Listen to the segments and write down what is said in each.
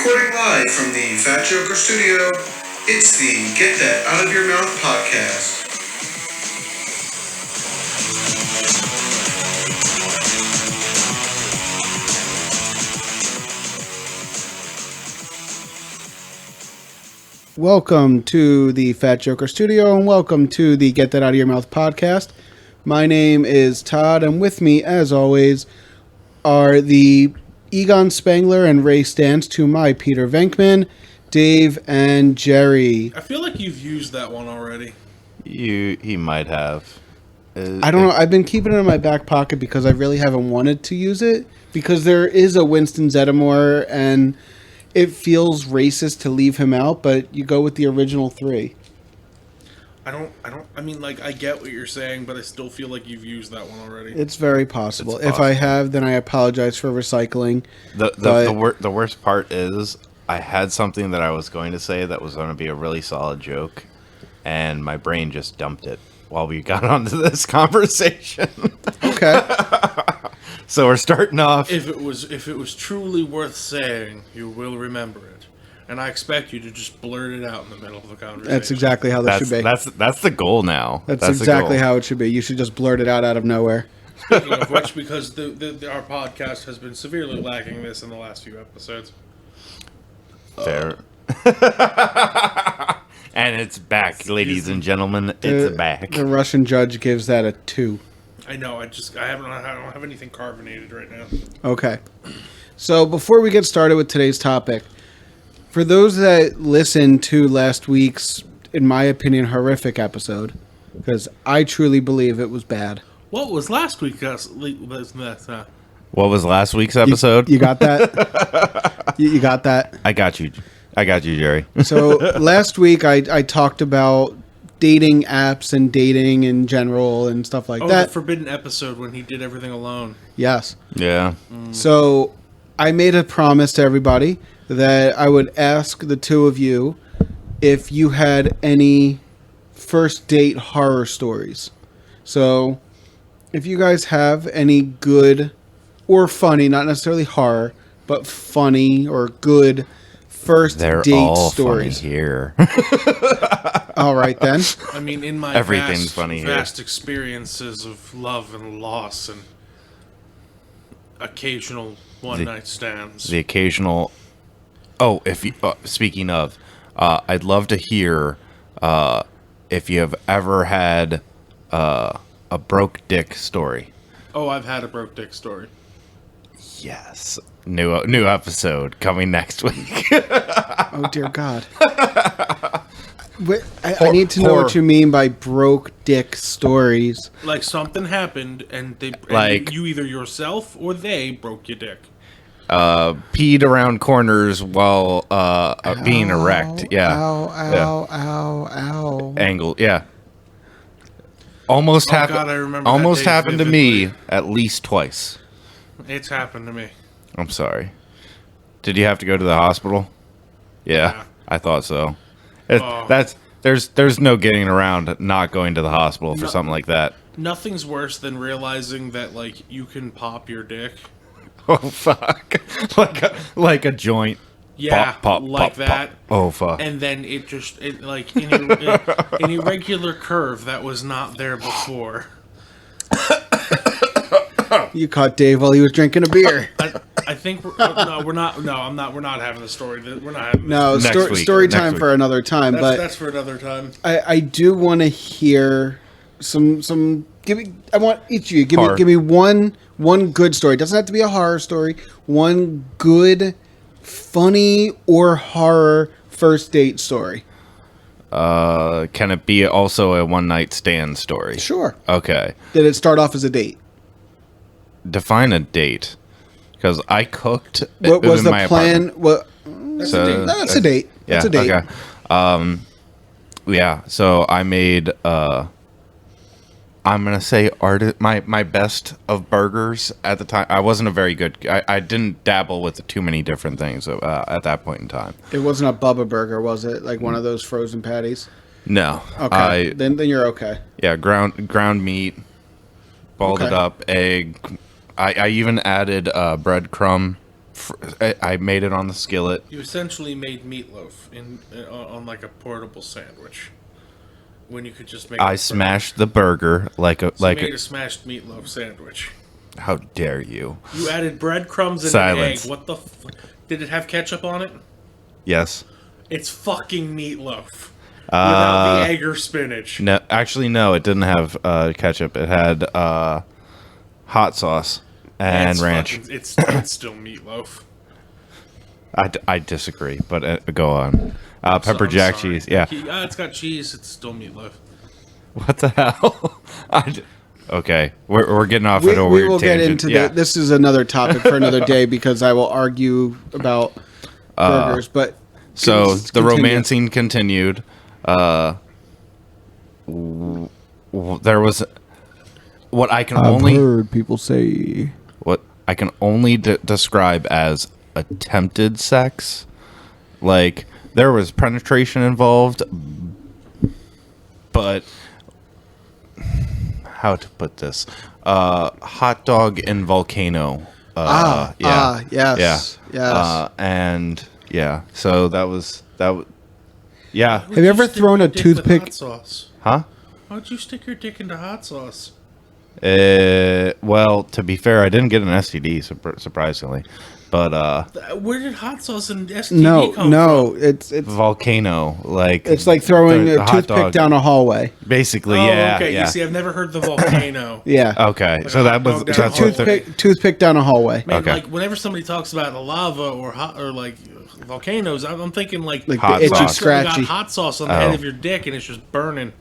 Recording live from the Fat Joker studio, it's the Get That Out of Your Mouth podcast. Welcome to the Fat Joker studio and welcome to the Get That Out of Your Mouth podcast. My name is Todd, and with me, as always, are the Egon Spangler and Ray Stantz to my Peter Venkman, Dave, and Jerry. I feel like you've used that one already. He might have. I don't know. I've been keeping it in my back pocket because I really haven't wanted to use it because there is a Winston Zeddemore and it feels racist to leave him out, but you go with the original three. I mean, I get what you're saying, but I still feel like you've used that one already. It's very possible. If I have, then I apologize for recycling. The worst part is I had something that I was going to say that was going to be a really solid joke, and my brain just dumped it while we got onto this conversation. Okay. So we're starting off. If it was truly worth saying, you will remember it. And I expect you to just blurt it out in the middle of the conversation. That's exactly how this should be. That's the goal now. That's exactly how it should be. You should just blurt it out of nowhere. Speaking of which, because our podcast has been severely lacking this in the last few episodes. Fair. And it's back, ladies and gentlemen. It's back. The Russian judge gives that a 2. I know. I don't have anything carbonated right now. Okay. So before we get started with today's topic, for those that listened to last week's, in my opinion, horrific episode, because I truly believe it was bad. What was last week's? What was last week's episode? You got that? you got that? I got you, Jerry. So last week I talked about dating apps and dating in general and stuff like that. The forbidden episode when he did everything alone. Yes. Yeah. So I made a promise to everybody that I would ask the two of you if you had any first date horror stories. So if you guys have any good or funny, not necessarily horror, but funny or good first They're date all stories. Funny here. All right then. I mean, in my Everything's funny vast experiences of love and loss and occasional one-night stands. The occasional. Oh, if you, speaking of, I'd love to hear if you have ever had a broke dick story. Oh, I've had a broke dick story. Yes. New episode coming next week. Oh, dear God. I need to know what you mean by broke dick stories. Like something happened and you either yourself or they broke your dick. Peed around corners while being erect. Yeah. Ow. Angle. Yeah. Almost happened. God, I remember almost that day happened vividly. to me at least twice. It's happened to me. I'm sorry. Did you have to go to the hospital? Yeah. I thought so. There's no getting around not going to the hospital for something like that. Nothing's worse than realizing that you can pop your dick. Oh fuck! like a joint. Yeah, pop, that. Pop. Oh fuck! And then it just in an irregular curve that was not there before. You caught Dave while he was drinking a beer. I think we're not. No, I'm not. We're not having the story. We're not having. No, story time for another time. That's for another time. I do want to hear some. I want each of you give me one good story. It doesn't have to be a horror story. One good, funny or horror first date story. Can it be also a one night stand story? Sure. Okay. Did it start off as a date? Define a date, because I cooked. What was the plan? Apartment. What? That's a date. That's a date. Yeah. That's a date. Okay. Yeah. So I made. I'm gonna say my best of burgers at the time. I wasn't a very good. I didn't dabble with too many different things at that point in time. It wasn't a Bubba burger, was it? Like one of those frozen patties? No. Okay. Then you're okay. Yeah, ground meat, balled it up, egg. I even added breadcrumb I made it on the skillet. You essentially made meatloaf on like a portable sandwich. When you could just make. I smashed the burger like a so you made a smashed meatloaf sandwich. How dare you? You added breadcrumbs and Silence. an egg. What the? Did it have ketchup on it? Yes. It's fucking meatloaf without the egg or spinach. No, actually, no. It didn't have ketchup. It had hot sauce and ranch. It's still meatloaf. I disagree, but go on. Pepper I'm jack sorry. cheese. Yeah. It's got cheese. It's still meatloaf. What the hell? Okay, we're getting off We at a weird will get tangent. into this is another topic for another day because I will argue about burgers. But So please the continue. romancing continued. There was what I can only heard people say. what I can only describe as attempted sex. Like there was penetration involved, but how to put this? Hot dog and volcano. Yes. And yeah, so that was. Yeah. Have you ever thrown a toothpick? Hot sauce? Huh? Why'd you stick your dick into hot sauce? Well, to be fair, I didn't get an STD, surprisingly. But Where did hot sauce and STD come No, from? it's volcano, like it's like throwing the a hot toothpick dog. down a hallway. Basically, Oh, yeah. okay. Yeah. You see, I've never heard the volcano. Yeah, Okay, Like so a that hot was dog down that's a what hallway. toothpick down a hallway. Man, Okay. like whenever somebody talks about lava or hot or like volcanoes, I'm thinking like Hot the itchy, sauce. scratchy. You got hot sauce on the Oh. head of your dick and it's just burning.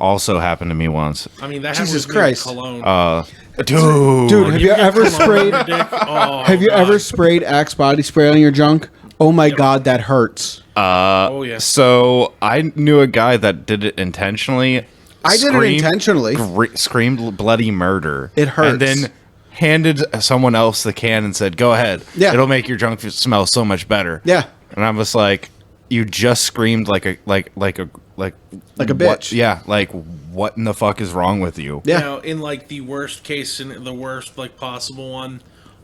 also happened to me once. I mean, that Jesus happens with Christ. cologne. Dude, have you ever Cologne on sprayed? your dick? Oh, Have you God. ever sprayed Axe body spray on your junk? Oh my God, that hurts. Oh yeah. So I knew a guy that did it intentionally. I did it intentionally. Screamed bloody murder. It hurts. And then handed someone else the can and said, "Go ahead. Yeah. It'll make your junk smell so much better." Yeah. And I was like, "You just screamed like a bitch. What, yeah, like what in the fuck is wrong with you?" Yeah. Now, in like the worst case, in the worst like possible one,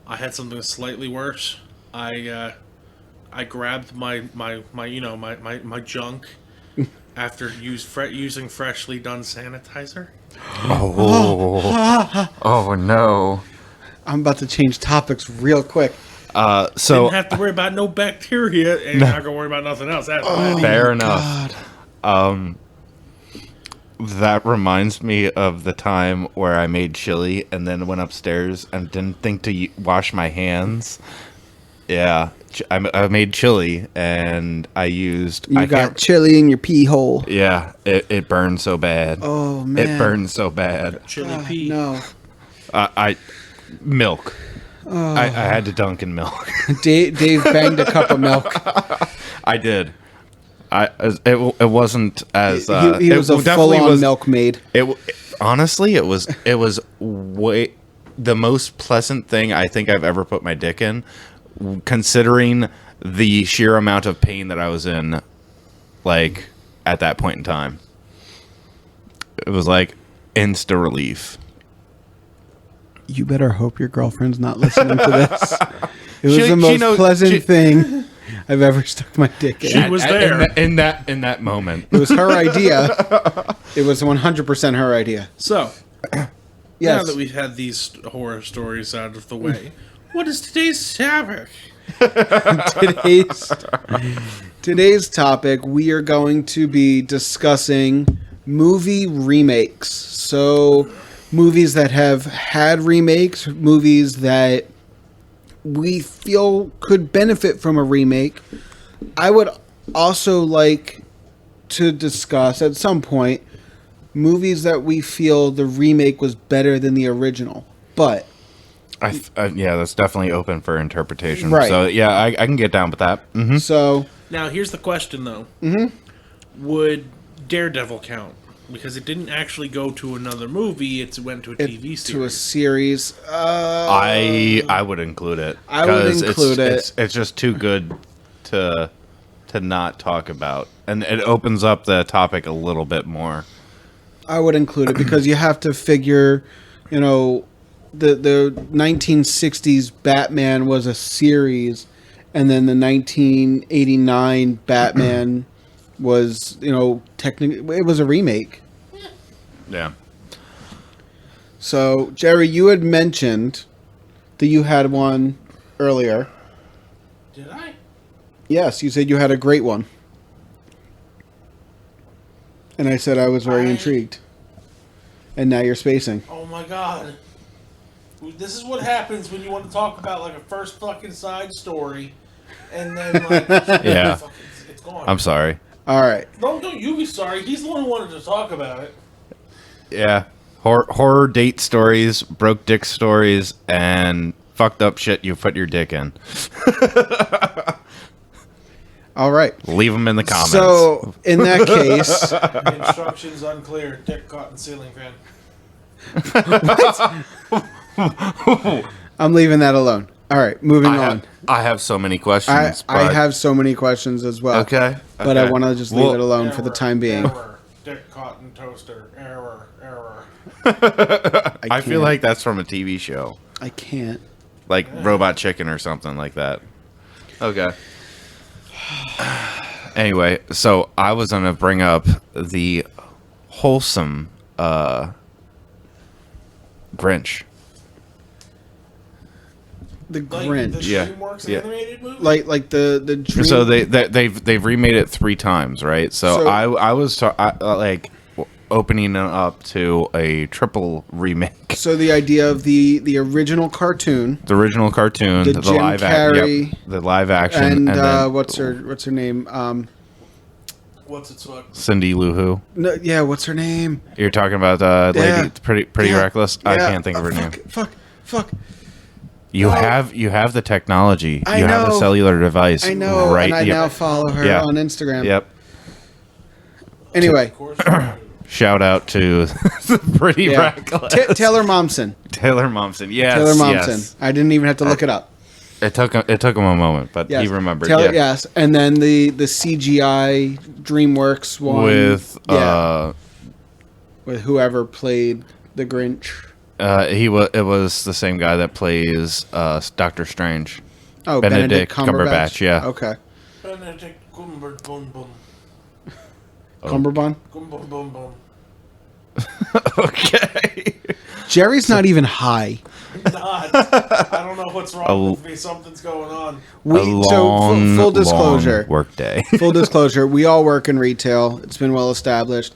I had something slightly worse. I grabbed my junk after using freshly done sanitizer. Oh no. I'm about to change topics real quick. So Didn't have to worry about no bacteria, and you're not gonna worry about nothing else. That's fair enough. That reminds me of the time where I made chili and then went upstairs and didn't think to wash my hands. Yeah, I made chili and I used. You got chili in your pee hole. Yeah, it burned so bad. Oh man, It burned so bad. chili pea. No, Milk. I had to dunk in milk. Dave banged a cup of milk. I did. It wasn't as He was a full-on milkmaid. Honestly, it was way the most pleasant thing I think I've ever put my dick in, considering the sheer amount of pain that I was in, like at that point in time. It was like insta relief. You better hope your girlfriend's not listening to this. It was She the most knows- pleasant thing I've ever stuck my dick in. She was there. in that moment. It was her idea. It was 100% her idea. So, now Yes. that we've had these horror stories out of the way, what is today's topic? Today's topic, we are going to be discussing movie remakes. So, movies that have had remakes, movies that we feel could benefit from a remake. I would also like to discuss at some point movies that we feel the remake was better than the original. But Yeah, that's definitely open for interpretation. Right. So yeah, I can get down with that. Mm-hmm. so Now, here's the question, though. Mm-hmm. Would Daredevil count? Because it didn't actually go to another movie; it went to a TV series. to a series, I would include it. I would 'cause include it. It's just too good to not talk about, and it opens up the topic a little bit more. I would include it because you have to figure, the 1960s Batman was a series, and then the 1989 Batman was, technically it was a remake. Yeah. So, Jerry, you had mentioned that you had one earlier. Did I? Yes, you said you had a great one. And I said I was very intrigued. And now you're spacing. Oh my god. This is what happens when you want to talk about like a first fucking side story, and then like Yeah. it's gone. I'm sorry. All right. Don't you be sorry. He's the one who wanted to talk about it. Yeah. Horror date stories, broke dick stories, and fucked up shit you put your dick in. All right. Leave them in the comments. So, in that case... Instructions unclear. Dick caught in ceiling fan. I'm leaving that alone. All right, moving on. I have so many questions. I have so many questions as well. Okay. But I want to just leave it alone for the time being. Error. Dick caught in toaster. Error. I feel like that's from a TV show. I can't. Like Robot Chicken or something like that. Okay. Anyway, so I was going to bring up the wholesome Grinch. The Like Grinch. the Yeah. DreamWorks Yeah. animated movie? Like the dream... So they've remade it 3 times, right? So I was opening it up to a triple remake. So the idea of the original cartoon, The original cartoon, The the Jim live Carrey, the live action, and then what's her name? What's its fuck? Cindy Lou Who. No, yeah, what's her name? You're talking about lady pretty Yeah. reckless. I Yeah. can't think of her name. Fuck. You have the technology. I You have a know. cellular device. I know, Right. and I yep. now follow her Yeah. on Instagram. Yep. Anyway, Of course you do. Shout out to the pretty yeah. reckless Taylor Momsen. Taylor Momsen. Yes. Taylor Momsen. Yes. I didn't even have to look it up. It took him a moment, but Yes. he remembered. Taylor, yeah. Yes, and then the CGI DreamWorks one with whoever played the Grinch. It was the same guy that plays Doctor Strange. Oh, Benedict Cumberbatch. Cumberbatch, yeah. Okay. Benedict Cumberbatch. Cumberbund. Cumberbatch. Okay. Jerry's not even high. Not. I don't know what's wrong with me. Something's going on. Full disclosure. Long work day. Full disclosure, we all work in retail. It's been well established.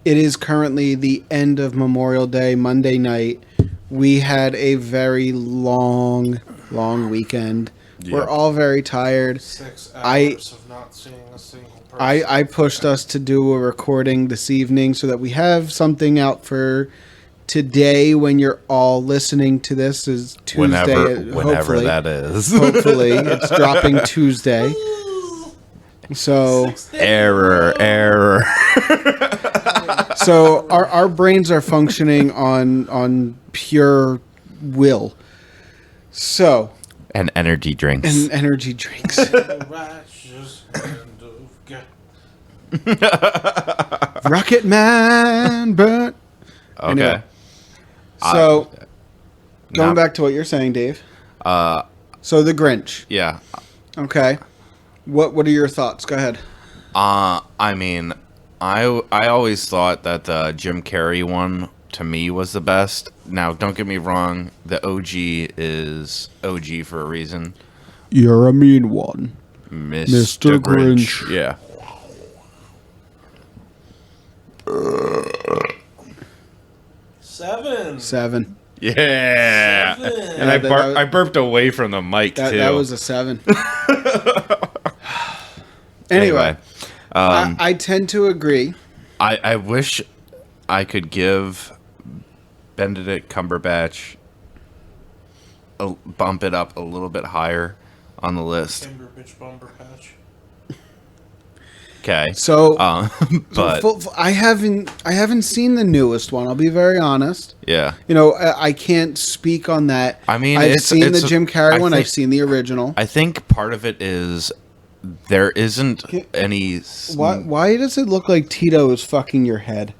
It is currently the end of Memorial Day, Monday night. We had a very long weekend. Yeah. We're all very tired. 6 hours of not seeing a single person. I pushed us to do a recording this evening so that we have something out for today when you're all listening to this is Tuesday. Whenever hopefully. that is. Hopefully. It's dropping Tuesday. So... Error. So our brains are functioning on pure will. So And energy drinks. and energy drinks. The righteous hand of God. Rocket Man, but Okay. anyway. So going Not- back to what you're saying, Dave. So the Grinch. Yeah. Okay. What are your thoughts? Go ahead. I mean, I always thought that the Jim Carrey one to me was the best. Now, don't get me wrong, the OG is OG for a reason. You're a mean one. Mr. Grinch. Yeah. Seven. Yeah. Seven. And I, that- I burped away from the mic too. That was a 7. Anyway, I tend to agree. I wish I could give Benedict Cumberbatch bump it up a little bit higher on the list. Timber bitch bumper patch. Okay. So But I haven't seen the newest one. I'll be very honest. yeah. You know, I can't speak on that. I mean, I've it's- seen it's- the Jim Carrey I one. think- I've seen the original. I think part of it is there isn't any. Why does it look like Tito is fucking your head?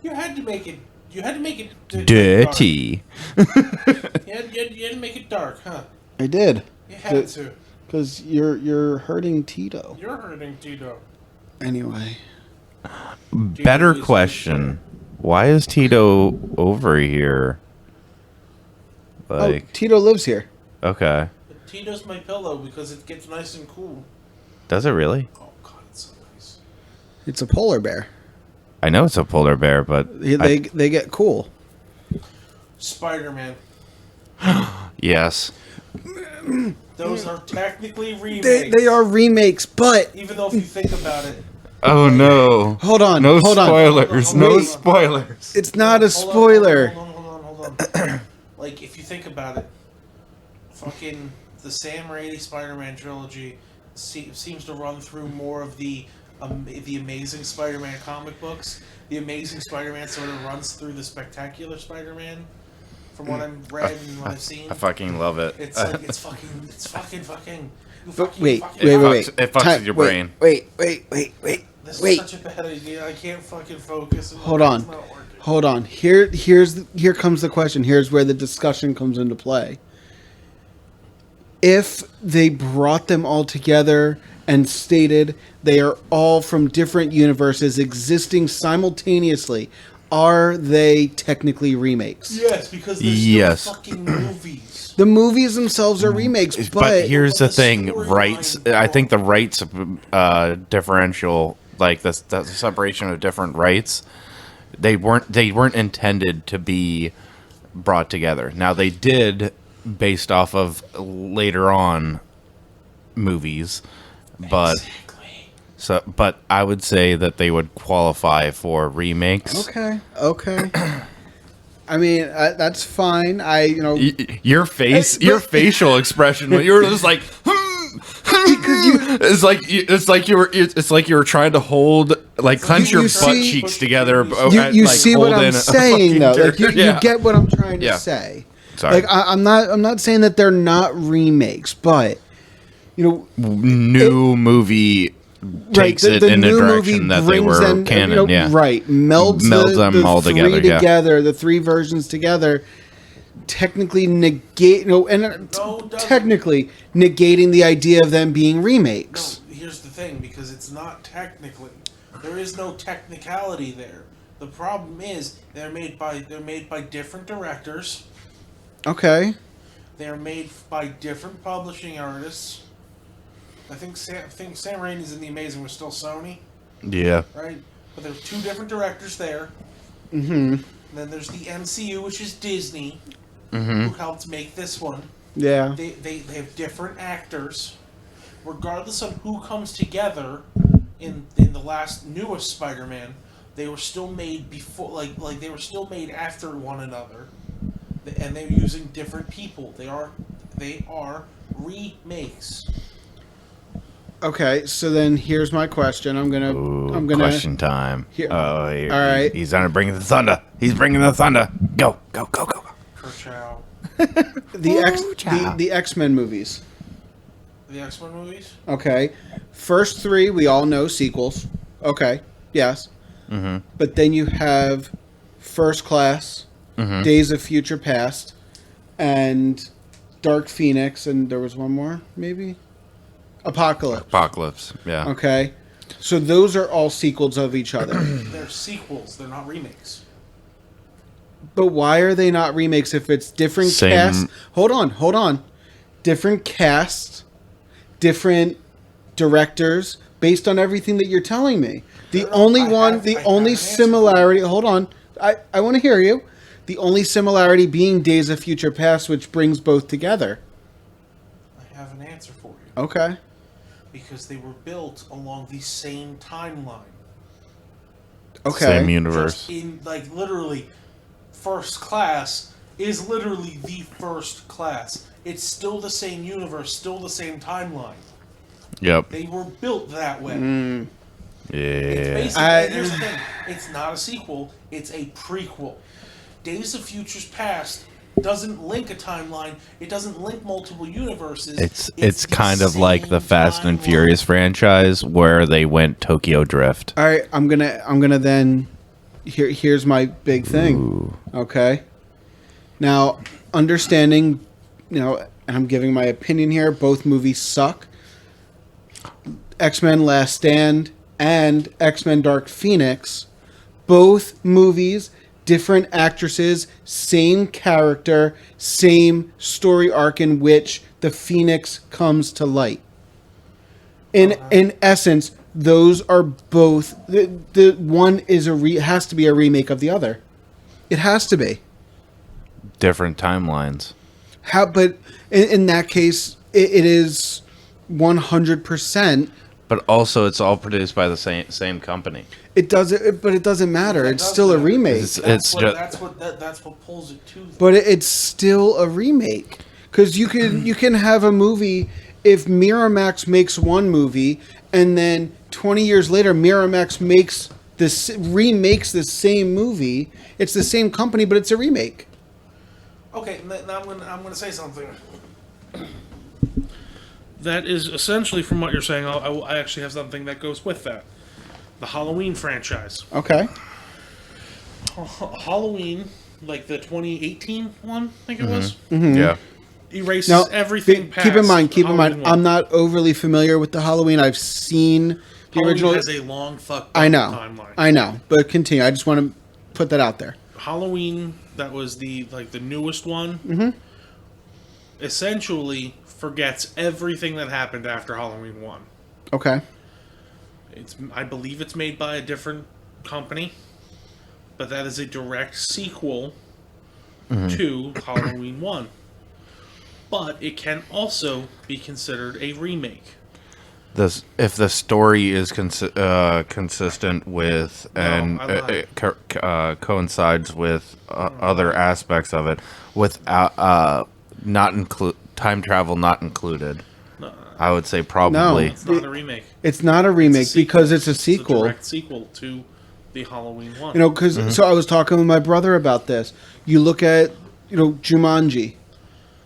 You had to make it. You had to make it Dirty. Dark. You had to make it dark, huh? I did. You had to. Because you're hurting Tito. You're hurting Tito. Anyway. Better question. Why is Tito over here? Like, Tito lives here. okay. But Tito's my pillow because it gets nice and cool. Does it really? Oh, God, it's so nice. It's a polar bear. I know it's a polar bear, but They get cool. Spider-Man. yes. Those are technically remakes. They are remakes, but Even though if you think about it. Oh no! hold on. No hold on. spoilers. Hold on, No hold on. spoilers. It's not a Hold on, spoiler. Hold on. Like, if you think about it, fucking the Sam Raimi Spider-Man trilogy seems to run through more of the Amazing Spider-Man comic books. The Amazing Spider-Man sort of runs through the Spectacular Spider-Man, from what I've read and what I've seen. I fucking love it. It's like it's fucking. But wait. It fucks with your brain. Wait. This is such a bad idea. I can't fucking focus. Hold on. It's not working. Hold on. Here comes the question. Here's where the discussion comes into play. If they brought them all together and stated they are all from different universes existing simultaneously, are they technically remakes? Yes, because there's still fucking movies. The movies themselves are remakes, But here's the the thing: storyline- rights. I think the rights differential, like the separation of different rights, they weren't intended to be brought together. Now they did, based off of later on movies, but but I would say that they would qualify for remakes. Okay. I mean, that's fine. Your facial expression when you were just like, it's like you were trying to hold, like, clench your butt cheeks together. You see what I'm saying, though. Like, you get what I'm trying to Yeah. say. Sorry. Like, I'm not saying that they're not remakes, but new movie takes it in a direction that they were canon. Right, melds them all three together. Yeah. The three versions together. Technically technically negating the idea of them being remakes. No, here's the thing, because it's not technically. There is no technicality there. The problem is they're made by different directors. Okay. They're made by different publishing artists. I think Sam Raimi's in The Amazing was still Sony, Yeah. right? But there's two different directors there. Mm-hmm. And then there's the MCU, which is Disney, who helped make this one. Yeah. They have different actors. Regardless of who comes together in the newest Spider-Man, they were still made before, like they were still made after one another, and they're using different people. They are remakes. Okay, so then here's my question. I'm gonna Question time. Here. All right. He's gonna bring the thunder. He's bringing the thunder. Go. Kerchow. the X-Men movies. The X-Men movies? Okay, first three we all know sequels. Okay, yes. Mm-hmm. But then you have First Class, Days of Future Past, and Dark Phoenix, and there was one more, maybe? Apocalypse. Yeah. Okay, so those are all sequels of each other. They're sequels. They're not remakes. But why are they not remakes if it's different Same. casts? Hold on. Different casts, different directors, based on everything that you're telling me. The only similarity. Hold on, I want to hear you. The only similarity being Days of Future Past, which brings both together. I have an answer for you. Okay. Because they were built along the same timeline. Okay. Same universe. Just in, like, literally, First Class is literally the First Class. It's still the same universe, still the same timeline. Yep. They were built that way. Yeah. It's basically, here's the thing. It's not a sequel. It's a prequel. Days of Futures Past doesn't link a timeline. It doesn't link multiple universes. It's the kind of like the same Fast and timeline. Furious franchise where they went Tokyo Drift. All right. I'm gonna then here's my big thing. Okay. Now, understanding, and I'm giving my opinion here. Both movies suck. X-Men Last Stand and X-Men Dark Phoenix, both movies, different actresses, same character, same story arc in which the Phoenix comes to light. In essence, those are both the one is has to be a remake of the other. It has to be. Different timelines. But in that case, it is 100%. But also, it's all produced by the same company. It doesn't, but it doesn't matter. It's still a remake. That's what pulls it to. But it's still a remake because you can have a movie if Miramax makes one movie and then 20 years later Miramax remakes the same movie. It's the same company, but it's a remake. Okay, now I'm gonna say something. That is essentially, from what you're saying, I actually have something that goes with that. The Halloween franchise. Okay. Halloween, like the 2018 one, I think it was. Mm-hmm. Yeah. Erases Now, everything past keep in mind, Halloween 1. I'm not overly familiar with the Halloween. I've seen the Halloween original. has a long timeline. I know, but continue. I just want to put that out there. Halloween, that was the newest one. Essentially forgets everything that happened after Halloween 1. Okay. I believe it's made by a different company, but that is a direct sequel to Halloween 1. But it can also be considered a remake. If the story is consistent with coincides with other aspects of it, without time travel not included, I would say probably. No, it's not a remake. It's not a remake because it's a sequel. It's a direct sequel to the Halloween 1. Because so I was talking with my brother about this. You look at Jumanji.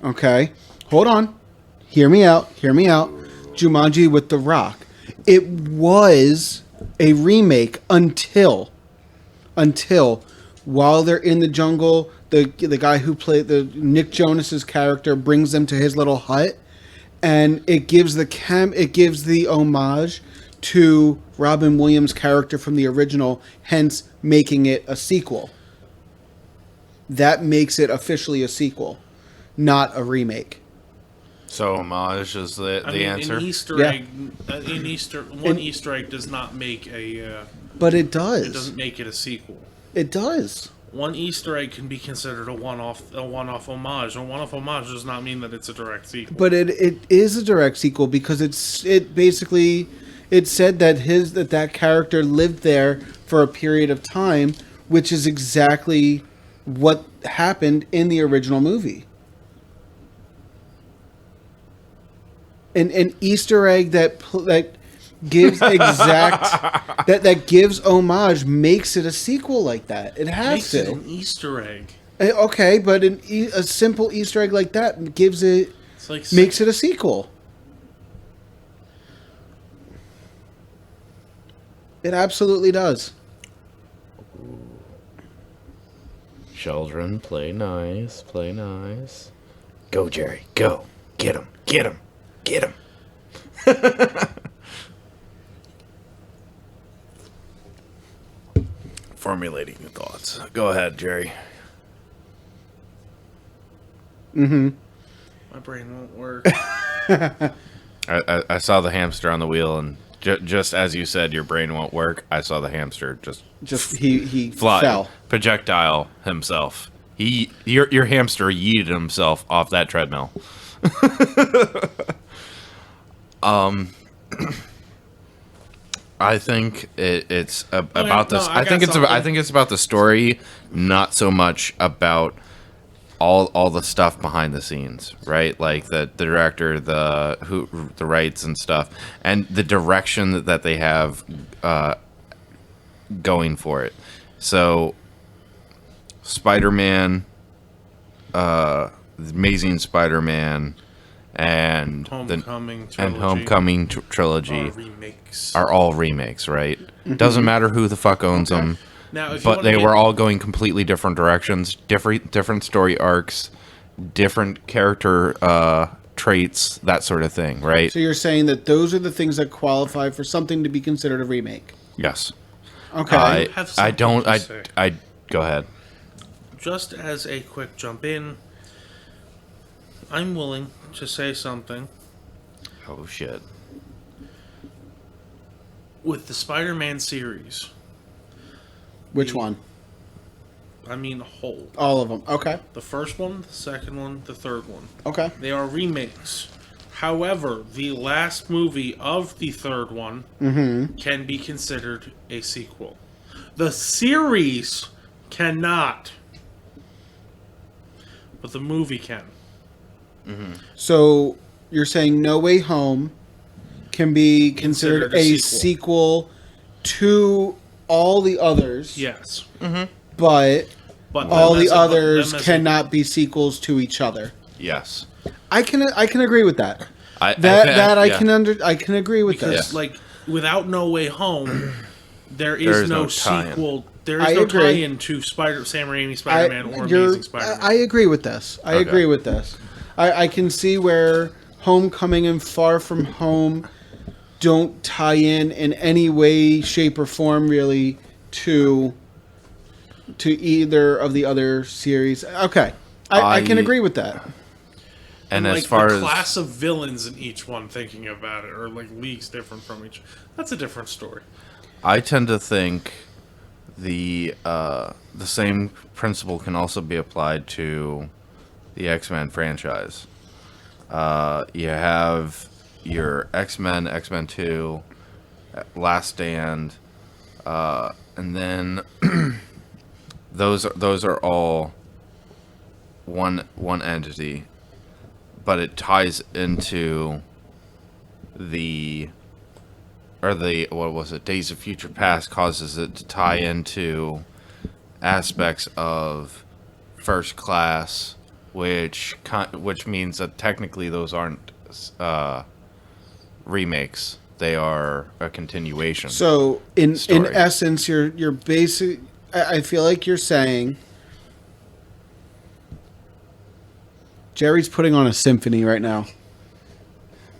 Okay, hold on. Hear me out. Jumanji with The Rock. It was a remake until while they're in the jungle, the guy who played Nick Jonas's character brings them to his little hut, and it gives the homage to Robin Williams' character from the original, hence making it a sequel. That makes it officially a sequel, not a remake. So homage is the answer. An Easter egg, Easter egg does not make a. But it does. It doesn't make it a sequel. It does. One Easter egg can be considered a one-off homage. A one-off homage does not mean that it's a direct sequel. But it is a direct sequel because it said that that character lived there for a period of time, which is exactly what happened in the original movie. An Easter egg that gives exact that gives homage makes it a sequel like that. It has makes to. It an Easter egg. Okay, but a simple Easter egg like that gives it makes it a sequel. It absolutely does. Children, play nice. Go, Jerry, go. Get him. Formulating your thoughts. Go ahead, Jerry. My brain won't work. I saw the hamster on the wheel, and just as you said, your brain won't work. I saw the hamster just he fly, fell. projectile himself. Your hamster yeeted himself off that treadmill. I think it's about this. I think it's about the story, not so much about all the stuff behind the scenes, right? Like the director, the rights and stuff, and the direction that they have going for it. So, Spider-Man, Amazing Spider-Man, and Homecoming trilogy remakes. are all remakes, right? Doesn't matter who the fuck owns them. Now, if you but wanna they get- were all going completely different directions, different story arcs, different character traits, that sort of thing, right? So you're saying that those are the things that qualify for something to be considered a remake. Yes. Okay. I have I something don't. to say. I go ahead. Just as a quick jump in, I'm willing to say something. Oh shit. With the Spider-Man series, Which one? I mean whole. All of them. Okay. The first one, the second one, the third one. Okay. They are remakes. However, the last movie of the third one can be considered a sequel. The series cannot, but the movie can. So you're saying No Way Home can be considered a sequel to all the others. Yes. But But all them the as a- others them as a- cannot be sequels to each other. Yes. I can agree with that. I I can agree with Because, this. like, without No Way Home, there There is is no no tie-in. sequel. There I is no agree. tie-in to Sam Raimi Spider-Man or Amazing Spider-Man. I agree with this. I Okay. agree with this. I can see where Homecoming and Far From Home don't tie in any way, shape, or form really to either of the other series. Okay, I can agree with that. And like as far the as class of villains in each one, thinking about it, or like leagues different from each, that's a different story. I tend to think the same principle can also be applied to the X-Men franchise. You have your X-Men, X-Men 2, Last Stand, and then those are all one entity, but it ties into what was it? Days of Future Past causes it to tie into aspects of First Class, which means that technically those aren't remakes; they are a continuation. So in Story. essence, you're basic. I feel like you're saying Jerry's putting on a symphony right now.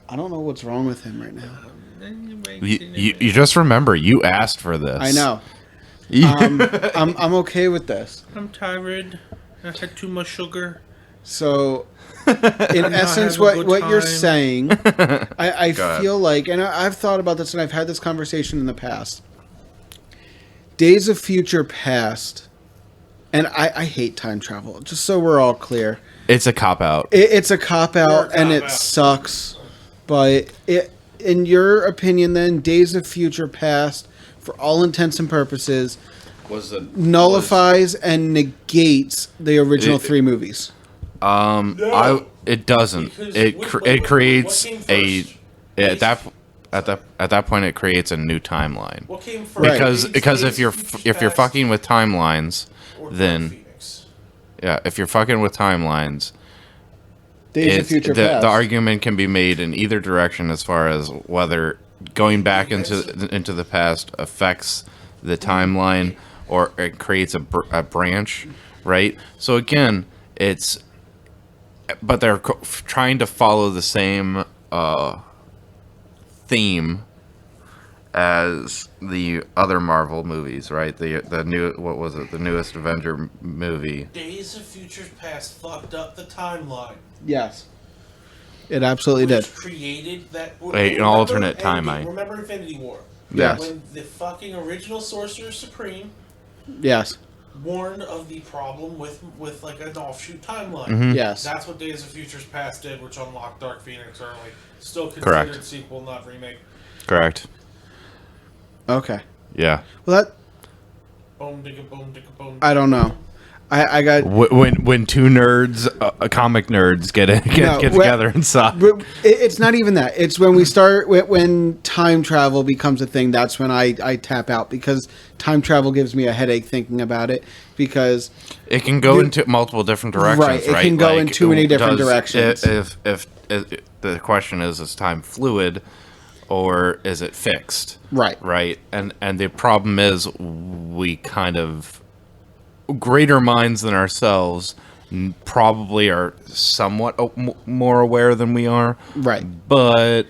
I don't know what's wrong with him right now. You just remember you asked for this. I know. I'm okay with this. I'm tired. I had too much sugar. So, in essence, having a what good you're time. saying, I Go ahead. feel like, and I've thought about this, and I've had this conversation in the past. Days of Future Past, and I hate time travel. Just so we're all clear, It's a cop out. it's a cop out, and it cop-out. sucks. But in your opinion, then Days of Future Past, for all intents and purposes, nullifies and negates the original It- three movies. It doesn't. Because It creates what came a first? at that point it creates a new timeline. What came first? Right. Because if Days you're of Future if you're Past fucking with timelines, or then Phoenix? if you're fucking with timelines, Days of it's, Future the Past. argument can be made in either direction as far as whether going back into the past affects the timeline or it creates a branch, right? So again, but they're trying to follow the same theme as the other Marvel movies, right? The new, what was it? The newest Avenger movie. Days of Future Past fucked up the timeline. Yes. It absolutely did. Which created that. An alternate timeline. Remember Infinity War? Yes. When the fucking original Sorcerer Supreme Yes. warned of the problem with like an offshoot timeline. Mm-hmm. Yes. That's what Days of Future Past did, which unlocked Dark Phoenix early. Still considered Correct. sequel, not remake. Correct. Okay. Yeah. Well, that Boom, digga, boom, digga, boom. I don't know. I got When two nerds, comic nerds, get together and saw. but it's not even that. It's when we start when time travel becomes a thing. That's when I tap out because time travel gives me a headache thinking about it because It can go into multiple different directions, Right, right? it can go in too many different directions. If the question is time fluid or is it fixed? Right. Right. And the problem is we kind of greater minds than ourselves probably are somewhat more aware than we are. Right. But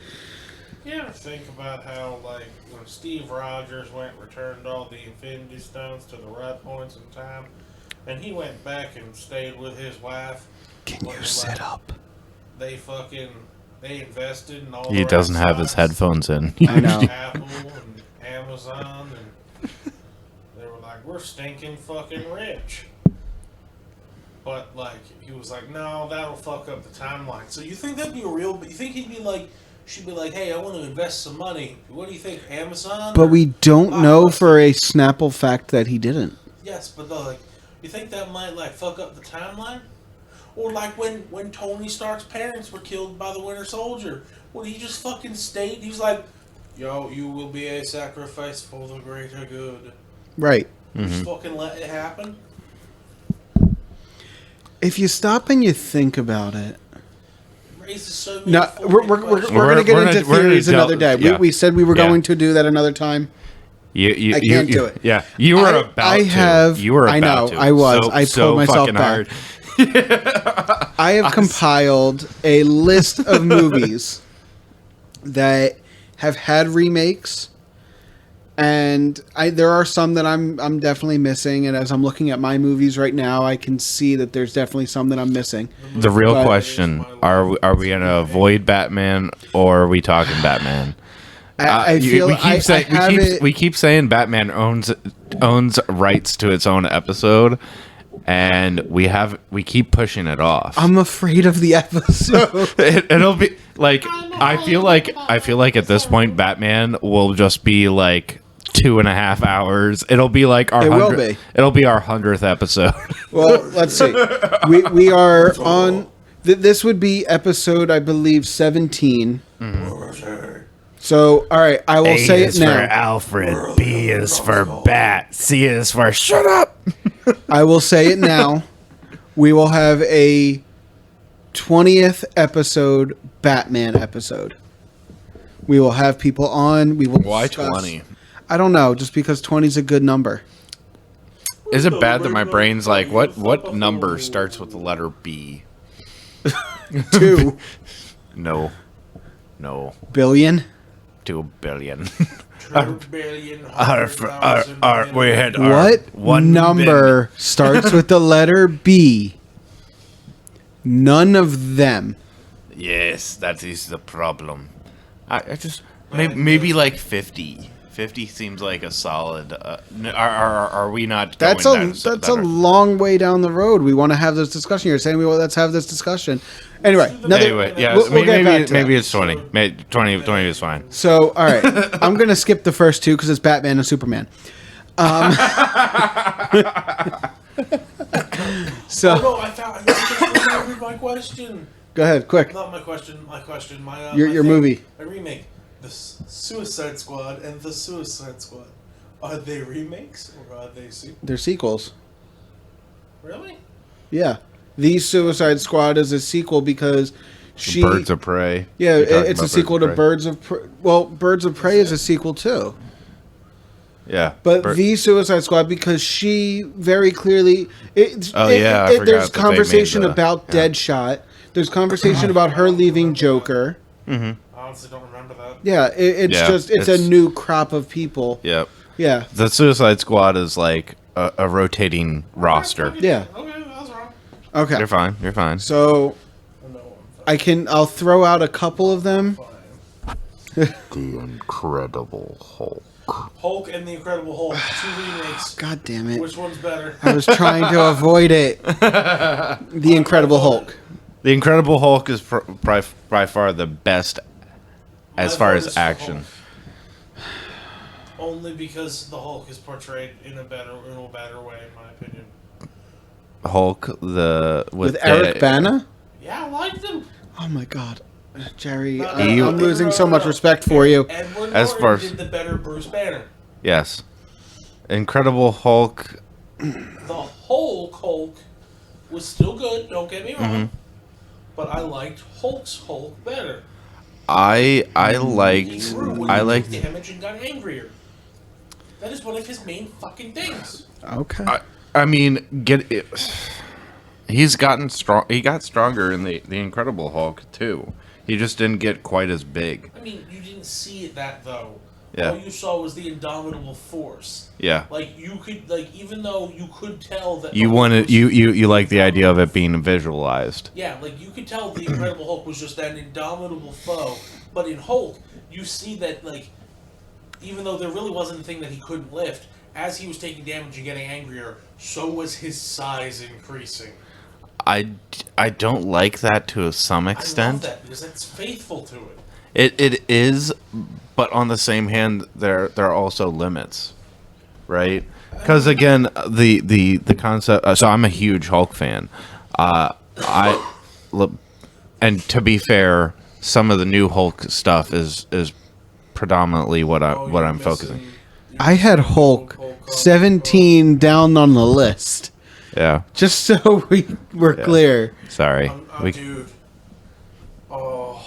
You ever think about how, like, when Steve Rogers returned all the Infinity Stones to the right points in time, and he went back and stayed with his wife? Can you sit up? They invested in all. he doesn't have his headphones in. I know. Apple and Amazon, and they were like, "We're stinking fucking rich." But like, he was like, "No, that'll fuck up the timeline." So you think that'd be real? But you think he'd be like, she'd be like, "Hey, I want to invest some money. What do you think, Amazon?" But we don't know for a Snapple fact that he didn't. Yes, but like, you think that might like fuck up the timeline? Or like when Tony Stark's parents were killed by the Winter Soldier, when he just fucking stayed, he's like, "Yo, you will be a sacrifice for the greater good." Right. Just fucking let it happen. If you stop and you think about it. Raises so many No, we're going to get into theories another day. yeah. We said we were Yeah. going to do that another time. I can't do it. Yeah, you were about to. You were about I know, to. I was. I pulled myself fucking back. hard. I have compiled a list of movies that have had remakes, and there are some that I'm definitely missing. And as I'm looking at my movies right now, I can see that there's definitely some that I'm missing. The real But- question: Are we going to avoid Batman, or are we talking Batman? I feel we keep saying Batman owns rights to its own episode, and we keep pushing it off. I'm afraid of the episode. It'll be like I feel like at this point Batman will just be like 2.5 hours. It'll be like our It will be. It'll be our 100th episode. Well, let's see. We are on. This would be episode, I believe, 17. So, all right, I will say it now. Alfred. B is for Bat. C is for shut up. I will say it now. We will have a 20th episode Batman episode. We will have people on. We will. Why discuss- 20? I don't know. Just because 20 is a good number. Is it bad that my brain's like, what number starts with the letter B? 2 No. billion. 2 billion. Billion, We had What number starts with the letter B? None of them. Yes, that is the problem. I just maybe like 50. 50 seems like a solid. Are we not? That's a long way down the road. We want to have this discussion. You're saying let's have this discussion. Anyway, Yeah, we'll get back to maybe that. it's 20. 20 is fine. So, all right, I'm gonna skip the first two because it's Batman and Superman. So, Oh no, I remembered my question. go ahead, quick. Not my question. My Your movie. My remake. The Suicide Squad and the Suicide Squad. Are they remakes or are they sequels? They're sequels. Really? Yeah, the Suicide Squad is a sequel because she. Birds of Prey. Yeah, You're talking it's a about sequel to Prey. Birds of Prey. Well, Birds of Prey is a sequel too. Yeah, But the Suicide Squad, because she very clearly, I forgot that there's they conversation made the- about Deadshot. There's conversation about her leaving Joker. I honestly don't remember that. Yeah, it's a new crop of people. Yep. Yeah, The Suicide Squad is like a rotating roster. Yeah. Okay, I was wrong. okay. You're fine. You're fine. So No, I'm I'll throw out a couple of them. fine. The Incredible Hulk. Hulk and the Incredible Hulk, 2 remakes. God damn it! Which one's better? I was trying to avoid it. The Incredible Hulk. The Incredible Hulk is by far the best as My far vote as is for action. Hulk. Only because the Hulk is portrayed in a better way, in my opinion. Hulk With Eric Bana. Yeah, I liked him. Oh my God, Jerry! No, I'm losing so much respect for you. Edward As Norton far as- did the better Bruce Banner. Yes. Incredible Hulk. The Hulk was still good. Don't get me wrong. But I liked Hulk's Hulk better. I He liked grew when he took damage and got angrier. That is one of his main fucking things. Okay. I mean, he's gotten strong. He got stronger in the Incredible Hulk too. He just didn't get quite as big. I mean, you didn't see that though. Yeah. All you saw was the indomitable force. Yeah. Like you could, like even though you could tell that You wanted you like the idea of it being visualized. Yeah, like you could tell the Incredible Hulk was just that indomitable foe, but in Hulk, you see that like, even though there really wasn't a thing that he couldn't lift, as he was taking damage and getting angrier, so was his size increasing. I don't like that to some I extent. love that because that's faithful to it. It is, but on the same hand, there are also limits, right? Because again, the concept. So I'm a huge Hulk fan. And to be fair, some of the new Hulk stuff is predominantly what I'm focusing. I had Hulk 17 down on the list. Yeah. Just so we're clear. Sorry. Dude. Oh.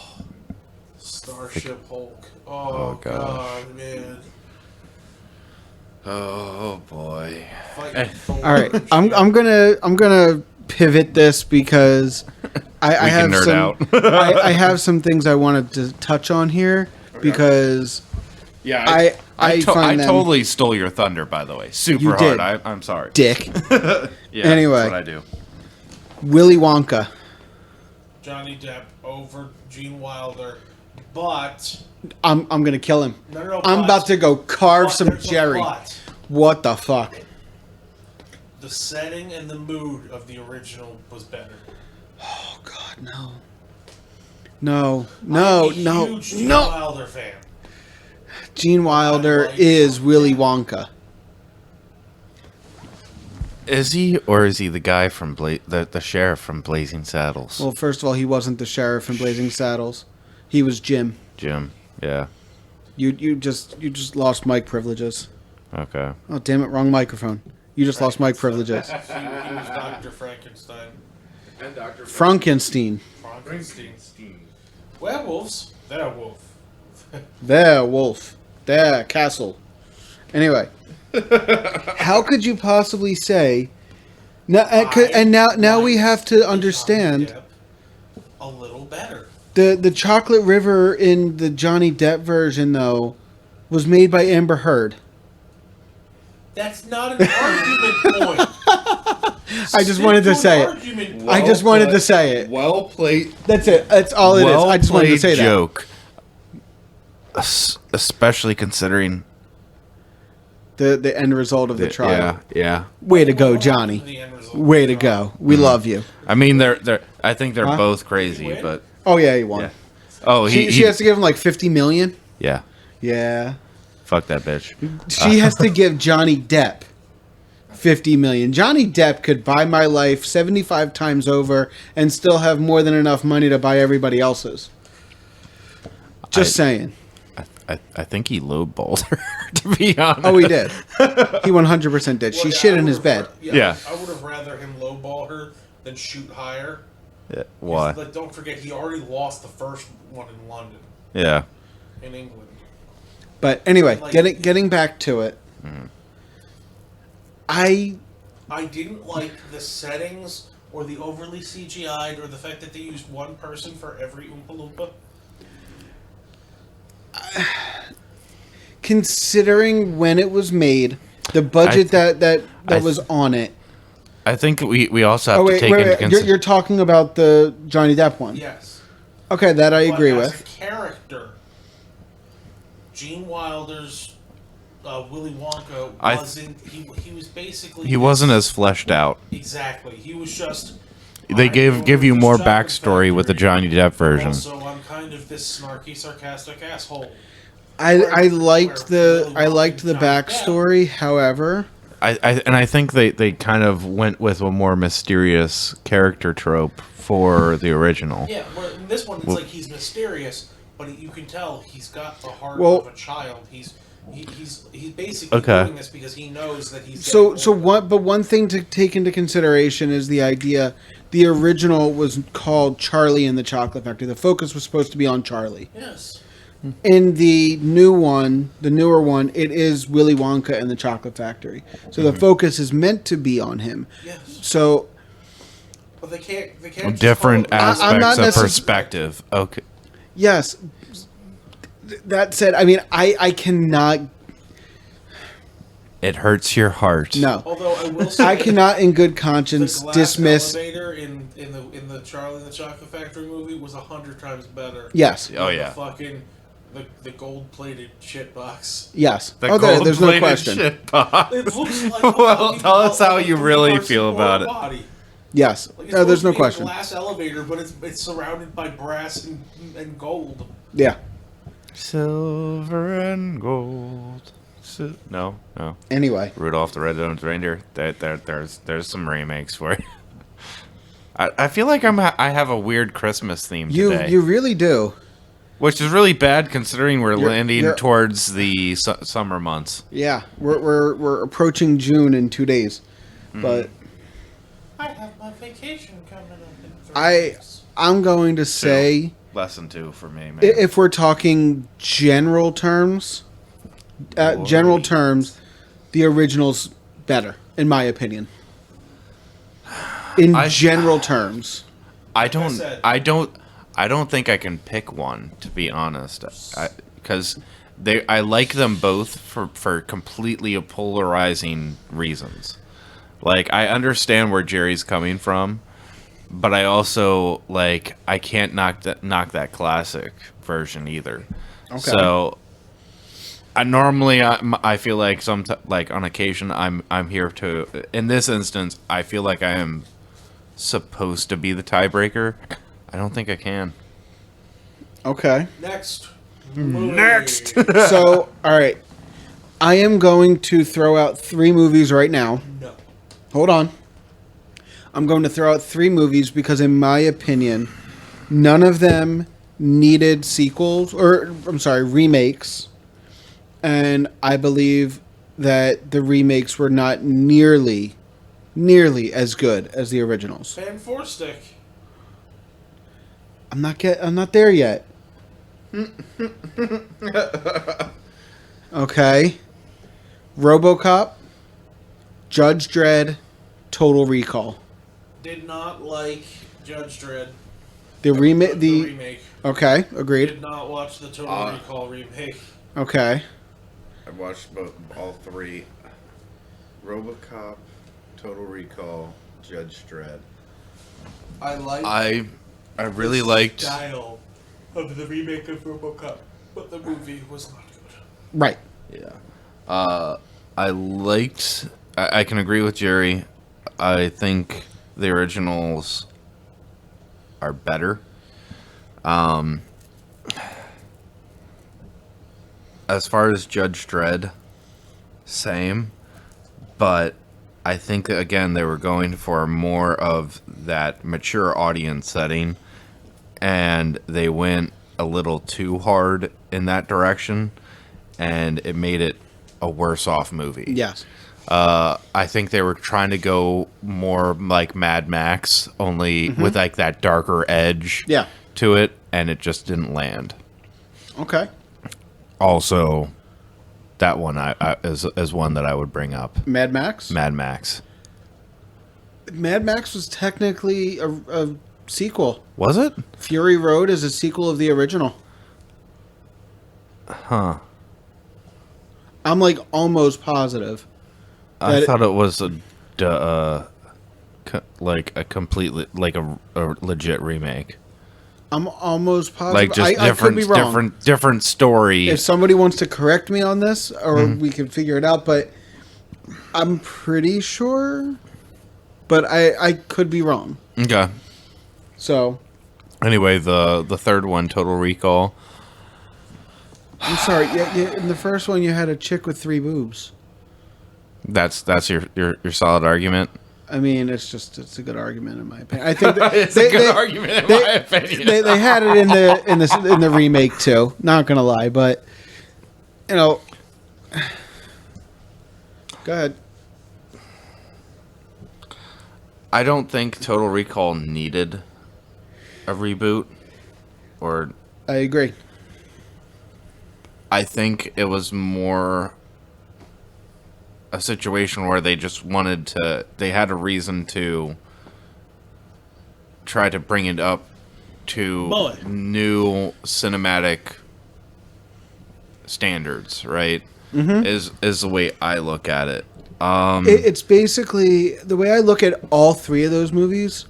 Starship Hulk. Oh, God, man. Oh boy. All right, I'm gonna pivot this because I have nerd some out. I have some things I wanted to touch on here because Yeah. I find them totally stole your thunder, by the way. Super You hard. did. I'm sorry. dick. Yeah, Anyway. that's what I do. Willy Wonka. Johnny Depp over Gene Wilder, but I'm gonna kill him. no, I'm but- about to go carve but some there's a Jerry. but. What the fuck? The setting and the mood of the original was better. Oh God, no, no, I'm a no, huge Gene no. Wilder fan. Gene Wilder I like is him. Willy Wonka. Is he, or is he the guy from the sheriff from Blazing Saddles? Well, first of all, he wasn't the sheriff in Blazing Saddles. He was Jim. Jim. Yeah. You just lost mic privileges. Okay. Oh damn it! Wrong microphone. You just lost mic privileges. He was Dr. Frankenstein. And Dr. Frankenstein. Frankenstein. Werewolves? They're a wolf. There, wolf. There, castle. Anyway, how could you possibly say? Now, and now we have to understand Johnny Depp a little better. the Chocolate River in the Johnny Depp version though was made by Amber Heard. That's not an argument point. I just wanted to say it. I just wanted to say it. Well played. That's it. That's all it is. I just wanted to say that. joke. Especially considering The end result of the trial. Yeah. Way to go, Johnny. The end result. Way to go. We love you. I mean, I think they're Huh? both crazy, win? but Oh yeah, he won. yeah. Oh, She has to give him like 50 million. yeah. Yeah. Fuck that bitch. She has to give Johnny Depp 50 million. Johnny Depp could buy my life 75 times over and still have more than enough money to buy everybody else's. Just saying. I think he lowballed her, to be honest. Oh, he did. He 100% did. She shit in his bed. Yeah. I would have rather him lowball her than shoot higher. Yeah. Why? But don't forget, he already lost the first one in London, Yeah. in England. But anyway, Like- getting back to it. I didn't like the settings or the overly CGI'd or the fact that they used one person for every Oompa Loompa. considering when it was made, the budget that was on it. I think we also have Oh wait, to take wait, into wait. consideration. You're talking about the Johnny Depp one. Yes. Okay, that I But agree as with. a character, Gene Wilder's Willy Wonka wasn't. He was basically. He wasn't as fleshed out. Exactly. He was just. They give you more backstory with the Johnny Depp version. So I'm kind of this snarky, sarcastic asshole. I liked the Willy Wonka backstory. However, I think they kind of went with a more mysterious character trope for the original. Yeah, well, in this one, it's like he's mysterious, but you can tell he's got the heart Well- of a child. He's basically Okay. doing this because he knows that he's. so getting older. one thing to take into consideration is the idea. The original was called Charlie and the Chocolate Factory. The focus was supposed to be on Charlie. Yes. in the newer one, it is Willy Wonka and the Chocolate Factory. So the focus is meant to be on him. Yes. So But they can't just Different call it- I'm not aspects of necess- perspective. Okay. yes, that said, I mean, I cannot. It hurts your heart. No, Although I will say, I cannot, in good the conscience, glass dismiss. elevator in the Charlie and the Chocolate Factory movie was 100 times better. Yes, Oh, than yeah. The fucking the gold plated shit box. yes. The There's no gold-plated question. shit box. It looks like Well, tell us how you really feel about it. Body. Yes, Like, it's no, there's supposed no to be question. A glass elevator, but it's surrounded by brass and gold. Yeah. Silver and gold. No. Anyway, Rudolph the Red-Nosed Reindeer. There's some remakes for you. I feel like I have a weird Christmas theme today, you really do. which is really bad considering we're You're- landing you're- towards the summer months. Yeah, we're approaching June in 2 days, but I have my vacation coming up in 3 weeks. I'm going to say Less than 2 for me, man. if we're talking general terms, the original's better, in my opinion. In general terms, I said. don't think I can pick one, to be honest, because I like them both for completely polarizing reasons. Like, I understand where Jerry's coming from, but I also I can't knock that classic version either. Okay. So I feel like on occasion I'm here to. In this instance, I feel like I am supposed to be the tiebreaker. I don't think I can. okay. Next. Next. So, all right, I am going to throw out 3 movies right now. No. Hold on. I'm going to throw out 3 movies because, in my opinion, none of them needed sequels, remakes. And I believe that the remakes were not nearly as good as the originals. Fan 4 stick. I'm not there yet. Okay. RoboCop, Judge Dredd, Total Recall. Did not like Judge Dredd. The remake. The remake. Okay, agreed. Did not watch the Total Recall remake. Okay. I watched all 3. RoboCop, Total Recall, Judge Dredd. I like I really the liked. style of the remake of RoboCop, but the movie was not good. Right. Yeah. I liked. I can agree with Jerry. I think the originals are better. As far as Judge Dredd, same. But I think that, again, they were going for more of that mature audience setting, and they went a little too hard in that direction, and it made it a worse off movie. Yes. I think they were trying to go more like Mad Max, only with that darker edge Yeah. to it, and it just didn't land. Okay. Also, that one is one that I would bring up. Mad Max? Mad Max. Mad Max was technically a sequel. Was it? Fury Road is a sequel of the original. Huh. I'm almost positive. I thought it was a completely a legit remake. I'm almost positive. Like just I could be wrong. different story. If somebody wants to correct me on this, or we can figure it out, but I'm pretty sure. But I could be wrong. Okay. So Anyway, the third one, Total Recall. I'm sorry. Yeah, in the first one, you had a chick with 3 boobs. That's your solid argument. I mean, it's a good argument in my opinion. I think that It's a good argument in my opinion. They had it in the remake too. Not gonna lie, but go ahead. I don't think Total Recall needed a reboot, or I agree. I think it was more a situation where they just wanted to. They had a reason to try to bring it up to new cinematic standards, right? Mm-hmm. Is the way I look at it. It's basically the way I look at all three of those movies.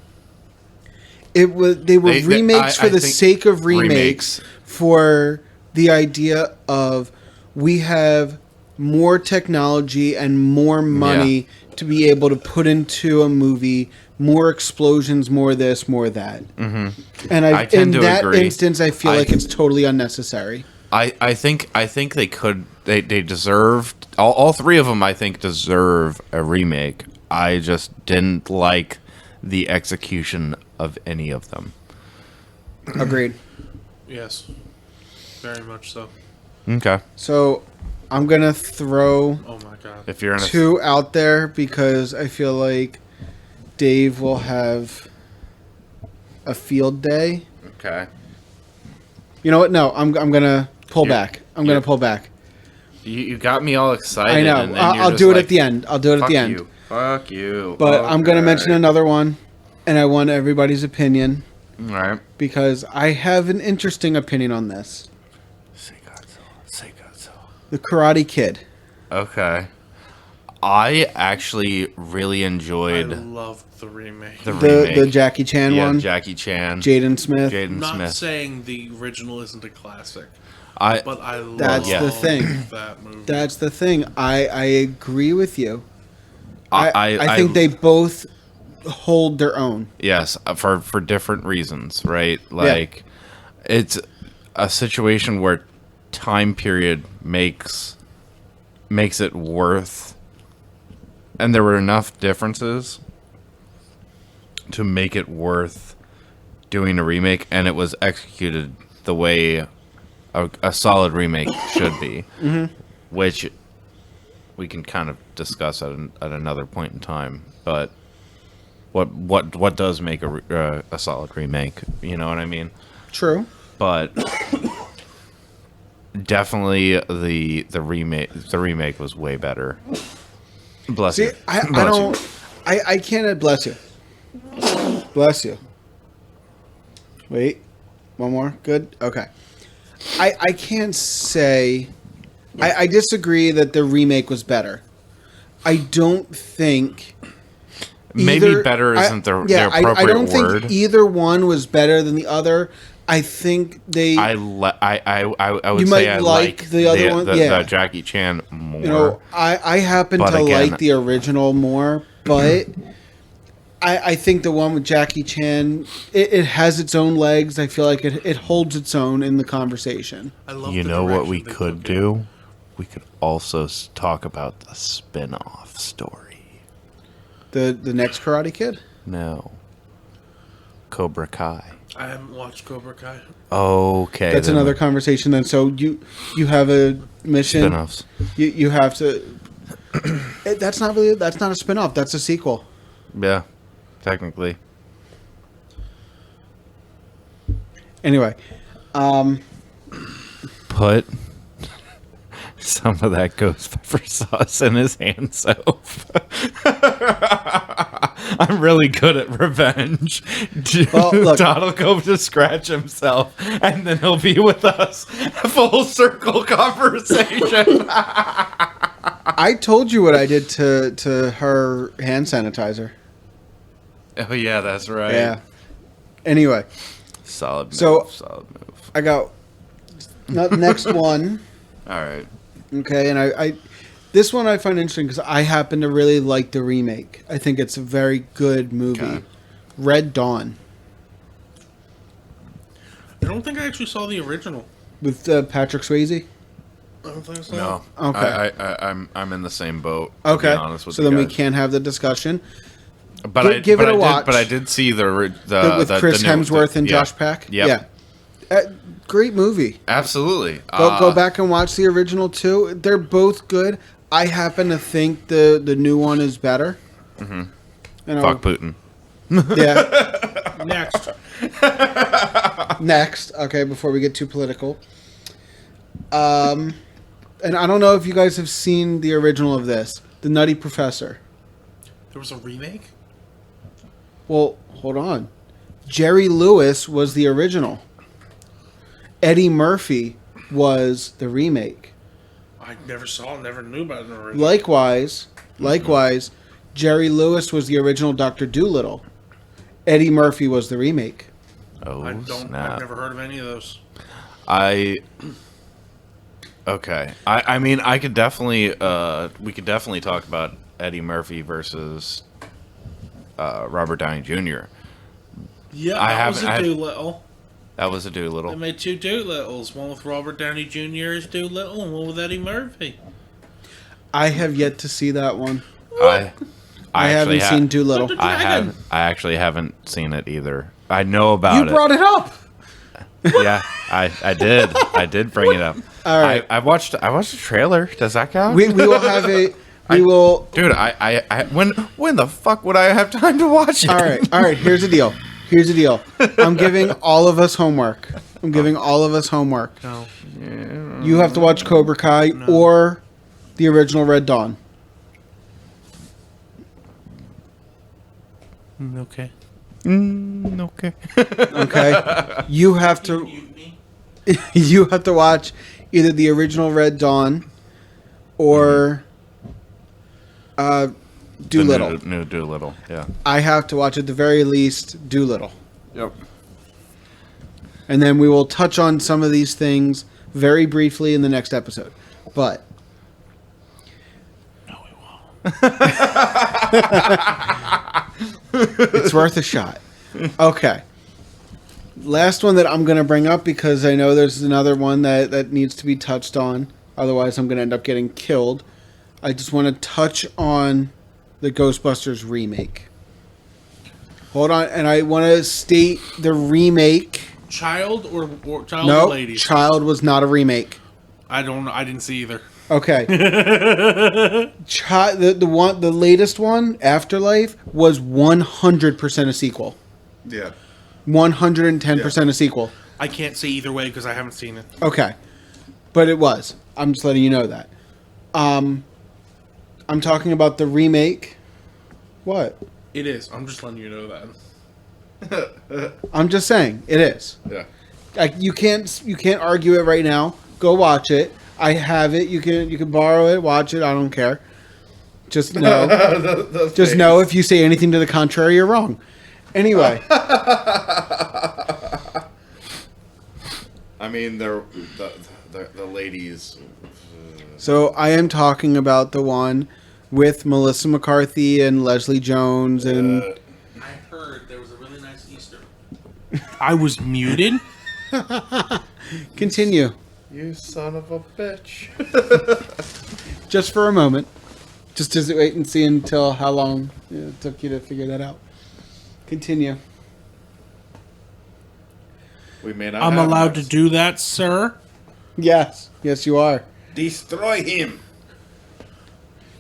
They were remakes for the sake of remakes, for the idea of we have more technology and more money to be able to put into a movie, more explosions, more this, more that. Mm-hmm. And I tend in that agree. Instance, I feel like it's totally unnecessary. I think they could. They deserved all three of them. I think deserve a remake. I just didn't like the execution of any of them. Agreed. Yes, very much so. Okay. So I'm gonna throw if you're two out there because I feel like Dave will have a field day. Okay. You know what? No, I'm gonna pull back. I'm gonna pull back. You got me all excited. I know. And I'll do it at the end. I'll do it at the end. Fuck you. But I'm going to mention another one, and I want everybody's opinion. All right. Because I have an interesting opinion on this. Say Godzilla. The Karate Kid. Okay. I actually really enjoyed... I loved the remake. The Jackie Chan one? Jackie Chan. Jaden Smith. Not saying the original isn't a classic. But I love the thing. That movie. That's the thing. I agree with you. I think they both hold their own. Yes, for different reasons, right? Like, it's a situation where time period makes it worth, and there were enough differences to make it worth doing a remake, and it was executed the way a solid remake should be, which we can kind of discuss at another point in time. But what does make a solid remake? You know what I mean? True. But definitely the remake was way better. Bless you. I can't bless you. Bless you. Wait. One more. Good. Okay. I can't say... I disagree that the remake was better. I don't think... Maybe better isn't the appropriate word. I don't think either one was better than the other. I think they... I would say I like the other one. The Jackie Chan more. You know, I happen to like the original more, but... I think the one with Jackie Chan, it has its own legs. I feel like it holds its own in the conversation. I love you know what we could do? We could also talk about the spin-off story. The next Karate Kid? No. Cobra Kai. I haven't watched Cobra Kai. Okay. That's another conversation then. So you have a mission. Spin-offs. You have to... that's not a spin-off. That's a sequel. Yeah. Technically. Anyway, put some of that ghost pepper sauce in his hand soap. I'm really good at revenge. Well, look, Todd will go to scratch himself, and then he'll be with us. Full circle conversation. I told you what I did to her hand sanitizer. Oh yeah, that's right. Yeah. Anyway, solid move. Solid move. I got next one. All right. Okay, and I this one I find interesting because I happen to really like the remake. I think it's a very good movie. Okay. Red Dawn. I don't think I actually saw the original with Patrick Swayze. I don't think so. No. Okay. I'm in the same boat. Okay. To be honest with so you then guys. we can't have the discussion. But give it a watch. But I did see the with Chris Hemsworth and Josh Peck. Yep. Yeah. Great movie. Absolutely. Go back and watch the original too. They're both good. I happen to think the new one is better. Mm-hmm. You know, fuck Putin. Yeah. Next. Next. Okay, before we get too political. And I don't know if you guys have seen the original of this, the Nutty Professor. There was a remake? Well, hold on. Jerry Lewis was the original. Eddie Murphy was the remake. I never saw it, never knew about it. Likewise, Jerry Lewis was the original Dr. Dolittle. Eddie Murphy was the remake. Oh, I've snap. never heard of any of those. Okay. I mean, I could definitely, we could definitely talk about Eddie Murphy versus Robert Downey Jr. Yeah, that was a Doolittle. That was a Doolittle. They made two Doolittles. One with Robert Downey Jr. as Doolittle and one with Eddie Murphy. I have yet to see that one. I haven't seen Doolittle. I actually haven't seen it either. I know about it. You brought it up. Yeah, I did. I did bring it up. All right. I watched the trailer. Does that count? We will have a. Will. Dude, when the fuck would I have time to watch it? All right. Here's the deal. I'm giving all of us homework. No. You have to watch Cobra Kai or the original Red Dawn. Okay. Okay. Okay. You have to. You have to watch either the original Red Dawn or Doolittle. New Doolittle. Yeah. I have to watch at the very least Doolittle. Yep. And then we will touch on some of these things very briefly in the next episode. But No, we won't. it's worth a shot. Okay. Last one that I'm going to bring up because I know there's another one that needs to be touched on. Otherwise, I'm going to end up getting killed. I just want to touch on the Ghostbusters remake. Hold on. And I want to state the remake. Child or child No, or ladies? Child was not a remake. I don't know. I didn't see either. Okay. The latest one, Afterlife, was 100% a sequel. Yeah. 110% a sequel. I can't say either way because I haven't seen it. Okay. But it was. I'm just letting you know that. I'm talking about the remake. What? It is. I'm just letting you know that. I'm just saying it is. Yeah. Like you can't argue it right now. Go watch it. I have it. You can borrow it, watch it. I don't care. Just know. Just know if you say anything to the contrary, you're wrong. Anyway. I mean, the ladies. So I am talking about the one with Melissa McCarthy and Leslie Jones and. I heard there was a really nice Easter. I was muted. Continue. You son of a bitch. Just for a moment. Just to wait and see until how long it took you to figure that out. Continue. We may not. I'm have allowed much. to do that, sir. Yes. Yes, you are. Destroy him.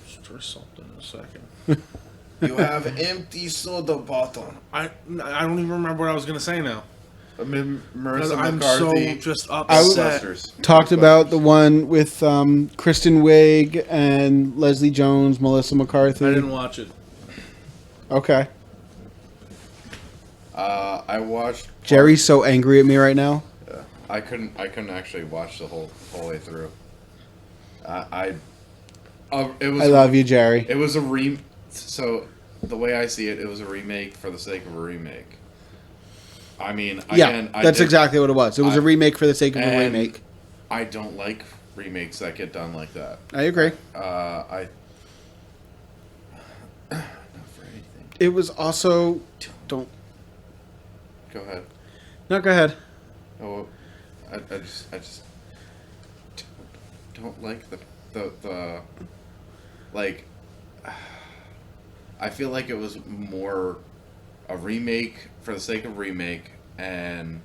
Destroy something in a second. You have empty soda bottle. I don't even remember what I was gonna say now. Marissa I'm McCarthy. so just was- upset. Ghostbusters. Talked about the one with Kristen Wiig and Leslie Jones, Melissa McCarthy. I didn't watch it. Okay. I watched. Jerry's so angry at me right now. I couldn't actually watch the whole way through. It was. I love you, Jerry. It was so the way I see it, it was a remake for the sake of a remake. I mean, That's exactly what it was. It was a remake for the sake of a remake. I don't like remakes that get done like that. I agree. Not for anything. It was also don't. Go ahead. No, go ahead. Oh, I just don't like the like. I feel like it was more a remake for the sake of remake, and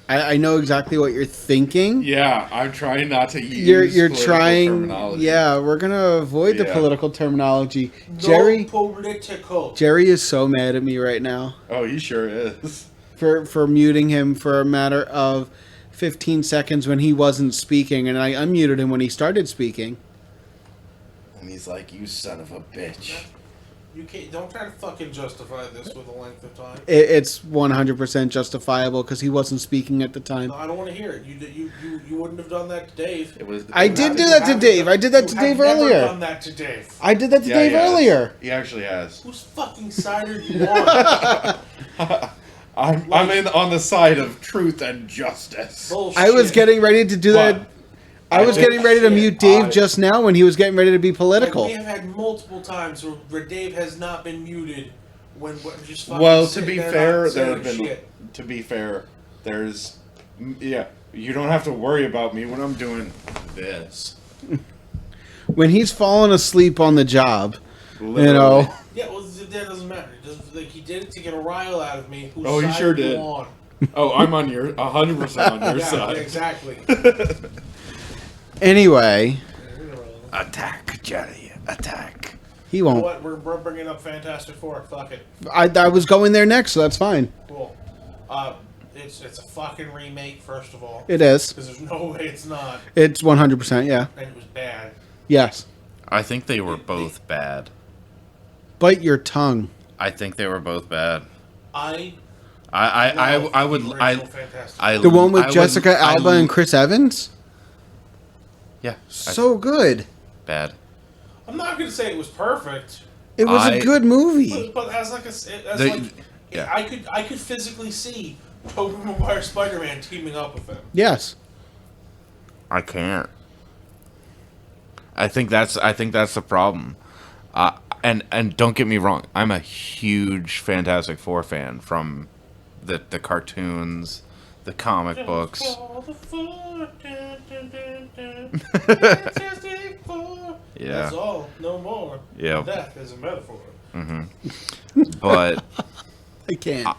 I know exactly what you're thinking. yeah, I'm trying not to use. You're political trying. terminology. Yeah, we're gonna avoid the Yeah. political terminology. No political. Jerry is so mad at me right now. Oh, he sure is. for muting him for a matter of 15 seconds when he wasn't speaking, and I unmuted him when he started speaking. And he's like, "You son of a bitch." You can't. Don't try to fucking justify this with a length of time. It's 100% justifiable because he wasn't speaking at the time. No, I don't want to hear it. You wouldn't have done that to Dave. It was. I did do that to Dave. I did that to Dave earlier. Never done that to Dave. I did that to Yeah, Dave he has. earlier. He actually has. Whose fucking side are you on? I'm in on the side of truth and justice. Bullshit. I was getting ready to do that. I was getting ready to mute Dave just now when he was getting ready to be political. Like, we have had multiple times where Dave has not been muted when just fucking Well, to sitting be there fair, not there saying have been. shit. To be fair, there's. Yeah, you don't have to worry about me when I'm doing this. When he's falling asleep on the job, Literally. you know. Yeah, well, that doesn't matter. Like, he did it to get a rile out of me. Whose Oh, he side sure are you did. on? Oh, I'm on your 100% on your Yeah, side. exactly. Anyway, Attack, Johnny, attack. he You know won't. what? We're bringing up Fantastic Four. Fuck it. I was going there next, so that's fine. Cool. It's a fucking remake, first of all. It is. Because there's no way it's not. It's 100%, yeah. And it was bad. Yes. I think they were both bad. Bite your tongue. I think they were both bad. I would the I original Fantastic I The one with I would- Jessica I Alba and Chris Evans? Yeah, So good. bad. I'm not going to say it was perfect, It was a good movie. but as like a, as The- like, yeah. I could physically see Tobey Maguire Spider-Man teaming up with him. Yes. I can't. I think that's the problem. And don't get me wrong, I'm a huge Fantastic Four fan from the cartoons, the comic books. Fantastic Four. Yeah. That's all, no more. Yeah. That is a metaphor. But I can't.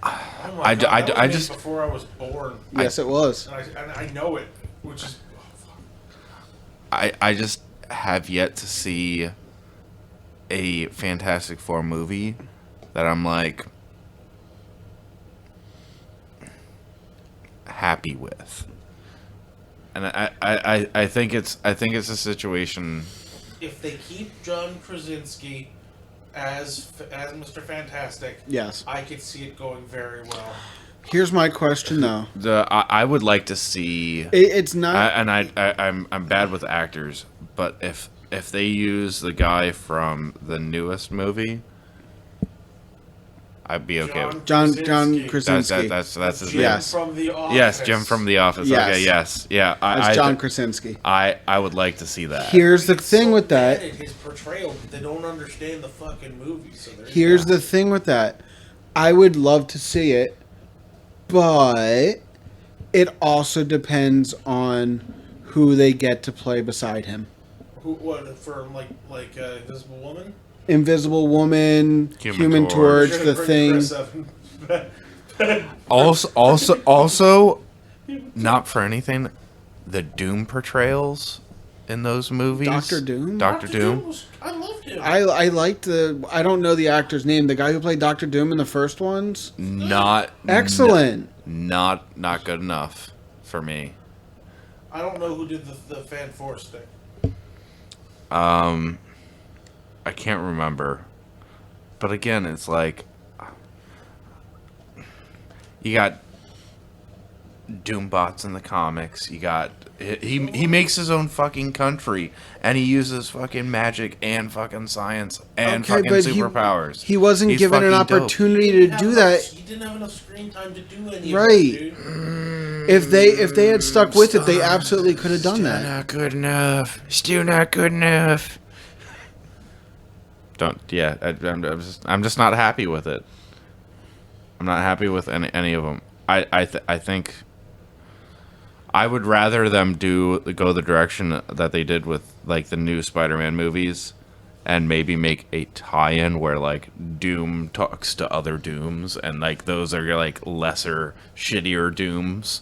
Oh my I God, d- I that d- was I made just- before I was born, Yes, it was. and I know it, which is I just have yet to see a Fantastic Four movie that I'm like happy with. And I think it's a situation. if they keep John Krasinski as Mr. Fantastic, Yes. I could see it going very well. Here's my question, though. I would like to see. It's not. I'm bad with actors, but if they use the guy from the newest movie, I'd be okay with. John Krasinski. Krasinski. That's his Jim name. Yes. from The Office. Yes, Jim from The Office. Yes. Okay, yes, yeah. As John Krasinski. I would like to see that. Here's the It's thing so with that. bad at his portrayal, they don't understand the fucking movie. So Here's the thing with that. I would love to see it, but it also depends on who they get to play beside him. what for like Invisible Woman. Invisible Woman, Human Human Torch. Torch, the Thing. Also, not for anything, the Doom portrayals in those movies. Dr. Doom? Doctor Doom. I loved him. I liked the. I don't know the actor's name. The guy who played Doctor Doom in the first ones. Not Excellent. Not good enough for me. I don't know who did the Fan Force thing. I can't remember. But again, it's like you got Doombots in the comics. You got he makes his own fucking country, and he uses fucking magic and fucking science and fucking superpowers. He wasn't He's given an fucking dope. opportunity to do that. He didn't have enough screen time to do any Right. of it, dude. If they had stuck with it, they absolutely could have done that. Not good enough. Still not good enough. I'm just not happy with it. I'm not happy with any of them. I think I would rather them go the direction that they did with like the new Spider-Man movies, and maybe make a tie-in where like Doom talks to other Dooms, and like those are like lesser, shittier Dooms,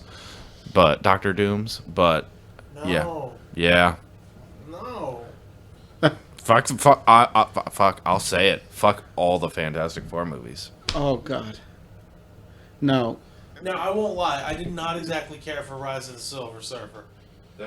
but Doctor Dooms. But No. yeah. No. Fuck, I'll say it. Fuck all the Fantastic Four movies. Oh God. No. Now, I won't lie. I did not exactly care for Rise of the Silver Surfer. The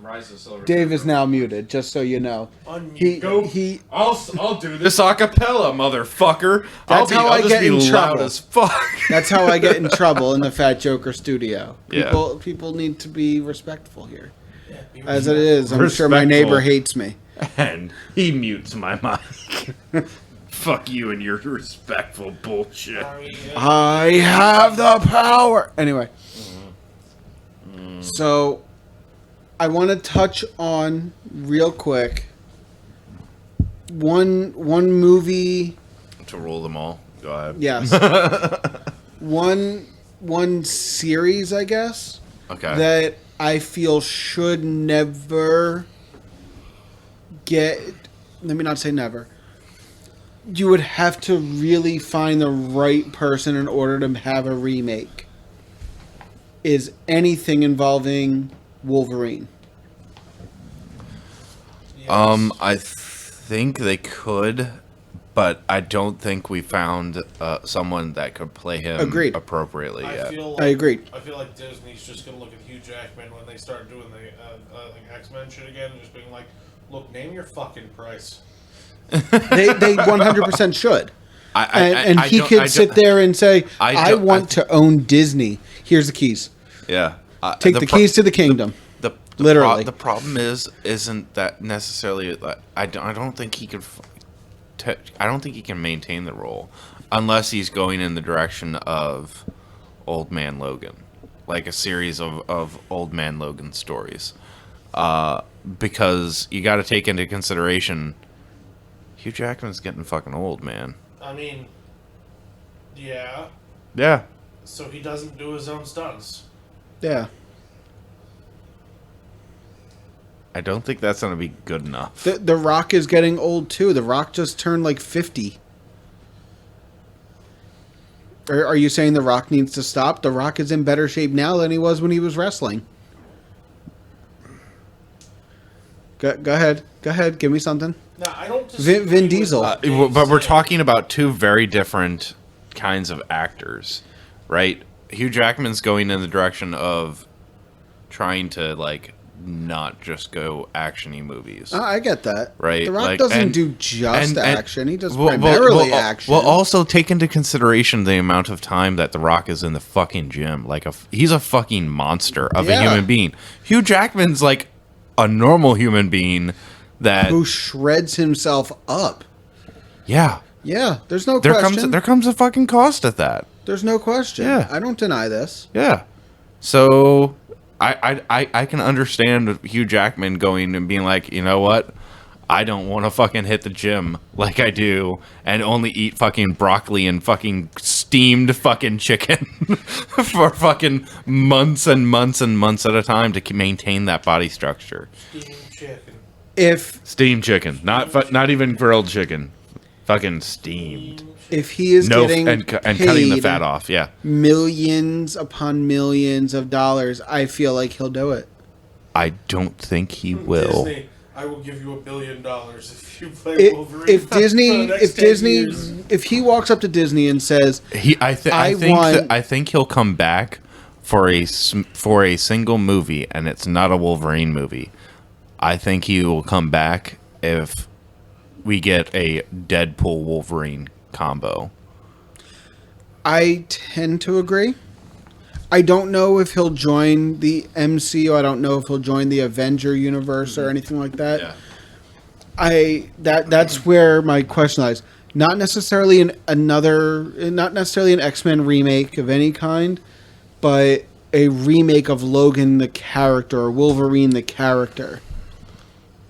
Rise of Silver. Dave is now muted, just so you know. Unmute. I'll do this a cappella, motherfucker. That's how I get in loud trouble. as fuck. That's how I get in trouble in the Fat Joker studio. Yeah. People need to be respectful here. Yeah, be As it is, I'm sure my Respectful. neighbor hates me. And he mutes my mic. Fuck you and your respectful bullshit. I have the power. Anyway. So, I want to touch on real quick one movie. To rule them all. Go ahead. Yes. one series, I guess, Okay. that I feel should never get. Let me not say never. You would have to really find the right person in order to have a remake. Is anything involving Wolverine? Yes. I think they could, but I don't think we found someone that could play him Agreed. appropriately yet. I agreed. I feel like Disney's just gonna look at Hugh Jackman when they start doing the like X-Men shit again, and just being like, "Look, name your fucking price." They 100% should. And he don't- could sit there and say, I don't- want to own Disney. Here's the keys. Yeah. Take the keys to the kingdom. The Literally. the problem isn't that necessarily. I don't think he could. I don't think he can maintain the role unless he's going in the direction of Old Man Logan, like a series of Old Man Logan stories. Because you got to take into consideration, Hugh Jackman's getting fucking old, man. I mean, yeah. Yeah. So he doesn't do his own stunts. Yeah. I don't think that's going to be good enough. The Rock is getting old too. The Rock just turned like 50. Are you saying The Rock needs to stop? The Rock is in better shape now than he was when he was wrestling. Go ahead. Go ahead. Give me something. No, I don't. Vin Diesel. But we're talking about two very different kinds of actors, right? Hugh Jackman's going in the direction of trying to like not just go actiony movies. I get that. Right, The Rock like, doesn't do just and- action. He does primarily action. Well, also take into consideration the amount of time that The Rock is in the fucking gym. Like he's a fucking monster of a Yeah. human being. Hugh Jackman's like a normal human being that who shreds himself up. yeah. Yeah, there's no There question. comes a fucking cost at that. There's no question. Yeah. I don't deny this. Yeah. So I can understand Hugh Jackman going and being like, you know what? I don't want to fucking hit the gym like I do and only eat fucking broccoli and fucking steamed fucking chicken for fucking months and months and months at a time to maintain that body structure. Steamed chicken. If Steamed chicken, not even grilled chicken. Fucking steamed. he is getting and cutting the fat off, yeah. millions upon millions of dollars, I feel like he'll do it. I don't think he will. Disney, I will give you $1 billion if you play Wolverine. If Disney, for the next 10 years. if he walks up to Disney and says, I think he'll come back for a single movie, and it's not a Wolverine movie. I think he will come back if we get a Deadpool Wolverine combo. I tend to agree. I don't know if he'll join the MCU. I don't know if he'll join the Avenger universe or anything like that. Yeah. That's where my question lies. Not necessarily not necessarily an X-Men remake of any kind, but a remake of Logan the character or Wolverine the character.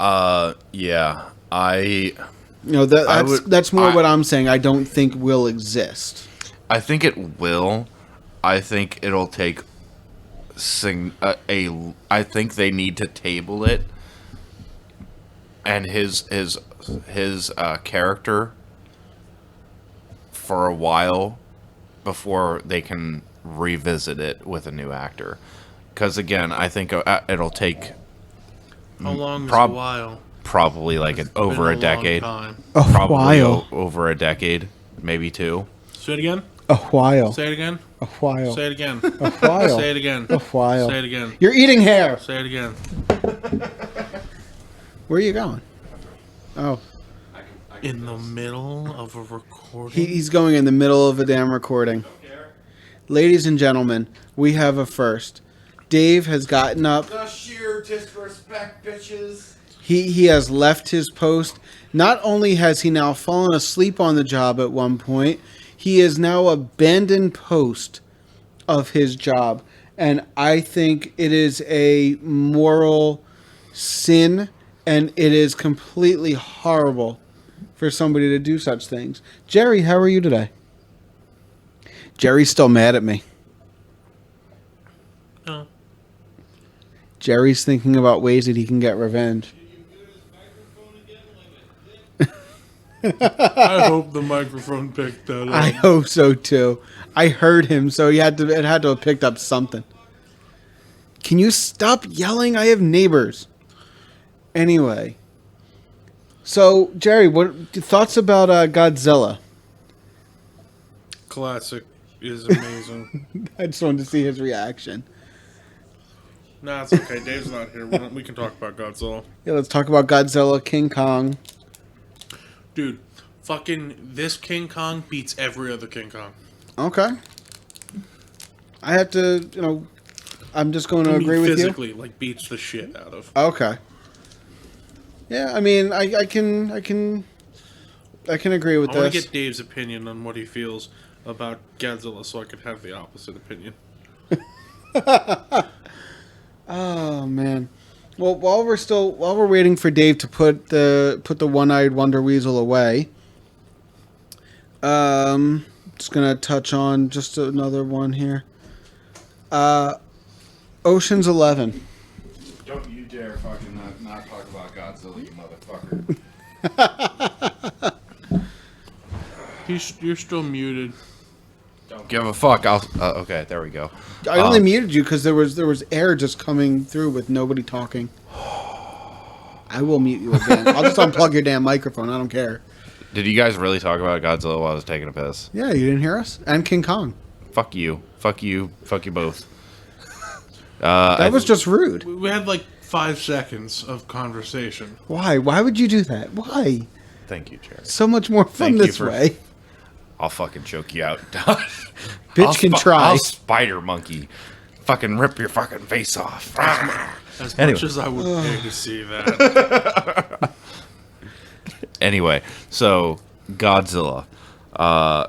Yeah. That's more what I'm saying. I don't think will exist. I think it will. I think it'll take I think they need to table it, and his character for a while before they can revisit it with a new actor. Because again, I think it'll take How long is a while? probably like over a Been decade. long time. A Probably while. over a decade, maybe two. Say it again? A while. Say it again. A while. Say it again. A while. Say it again. A while. Say it again. You're eating hair. Say it again. Where are you going? Oh. In the middle of a recording. He's going in the middle of a damn recording. Ladies and gentlemen, we have a first. Dave has gotten up. The sheer disrespect, bitches. He has left his post. Not only has he now fallen asleep on the job at one point, he has now abandoned post of his job. And I think it is a moral sin, and it is completely horrible for somebody to do such things. Jerry, how are you today? Jerry's still mad at me. Oh. Jerry's thinking about ways that he can get revenge. I hope the microphone picked that up. I hope so too. I heard him, so it had to have picked up something. Can you stop yelling? I have neighbors. Anyway. So, Jerry, what thoughts about Godzilla? Classic is amazing. I just wanted to see his reaction. Nah, it's okay. Dave's not here. We can talk about Godzilla. Yeah, let's talk about Godzilla, King Kong. Dude, fucking this King Kong beats every other King Kong. Okay. I have to, I'm just going to agree with you. Physically, like, beats the shit out of. Okay. Yeah, I mean, I can agree with I this. want to get Dave's opinion on what he feels about Godzilla, so I could have the opposite opinion. Oh man. Well, while we're waiting for Dave to put the one-eyed Wonder Weasel away, just gonna touch on just another one here. Ocean's 11. Don't you dare fucking not talk about Godzilla, you motherfucker. You're still muted. Don't give a fuck. Okay, there we go. I only muted you because there was air just coming through with nobody talking. I will mute you again. I'll just unplug your damn microphone. I don't care. Did you guys really talk about Godzilla while I was taking a piss? Yeah, you didn't hear us? And King Kong. Fuck you. Fuck you. Fuck you both. That was just rude. We had like 5 seconds of conversation. Why? Why would you do that? Why? Thank you, Jerry. So much more fun Thank you this for- way. I'll fucking choke you out. Bitch can try. I'll spider monkey. Fucking rip your fucking face off. As Anyway. much as I would pay to see that. Anyway, so Godzilla. I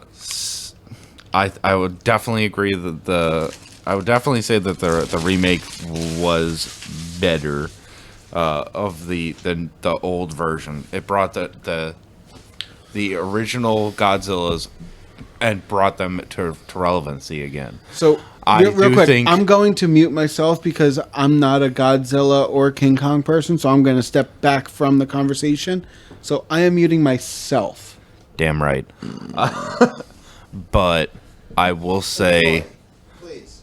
would definitely agree that I would definitely say that the remake was better of the old version. It brought the original Godzillas and brought them to relevancy again. So, I real do quick, think- I'm going to mute myself because I'm not a Godzilla or King Kong person, so I'm going to step back from the conversation. So I am muting myself. Damn right. But I will say Please.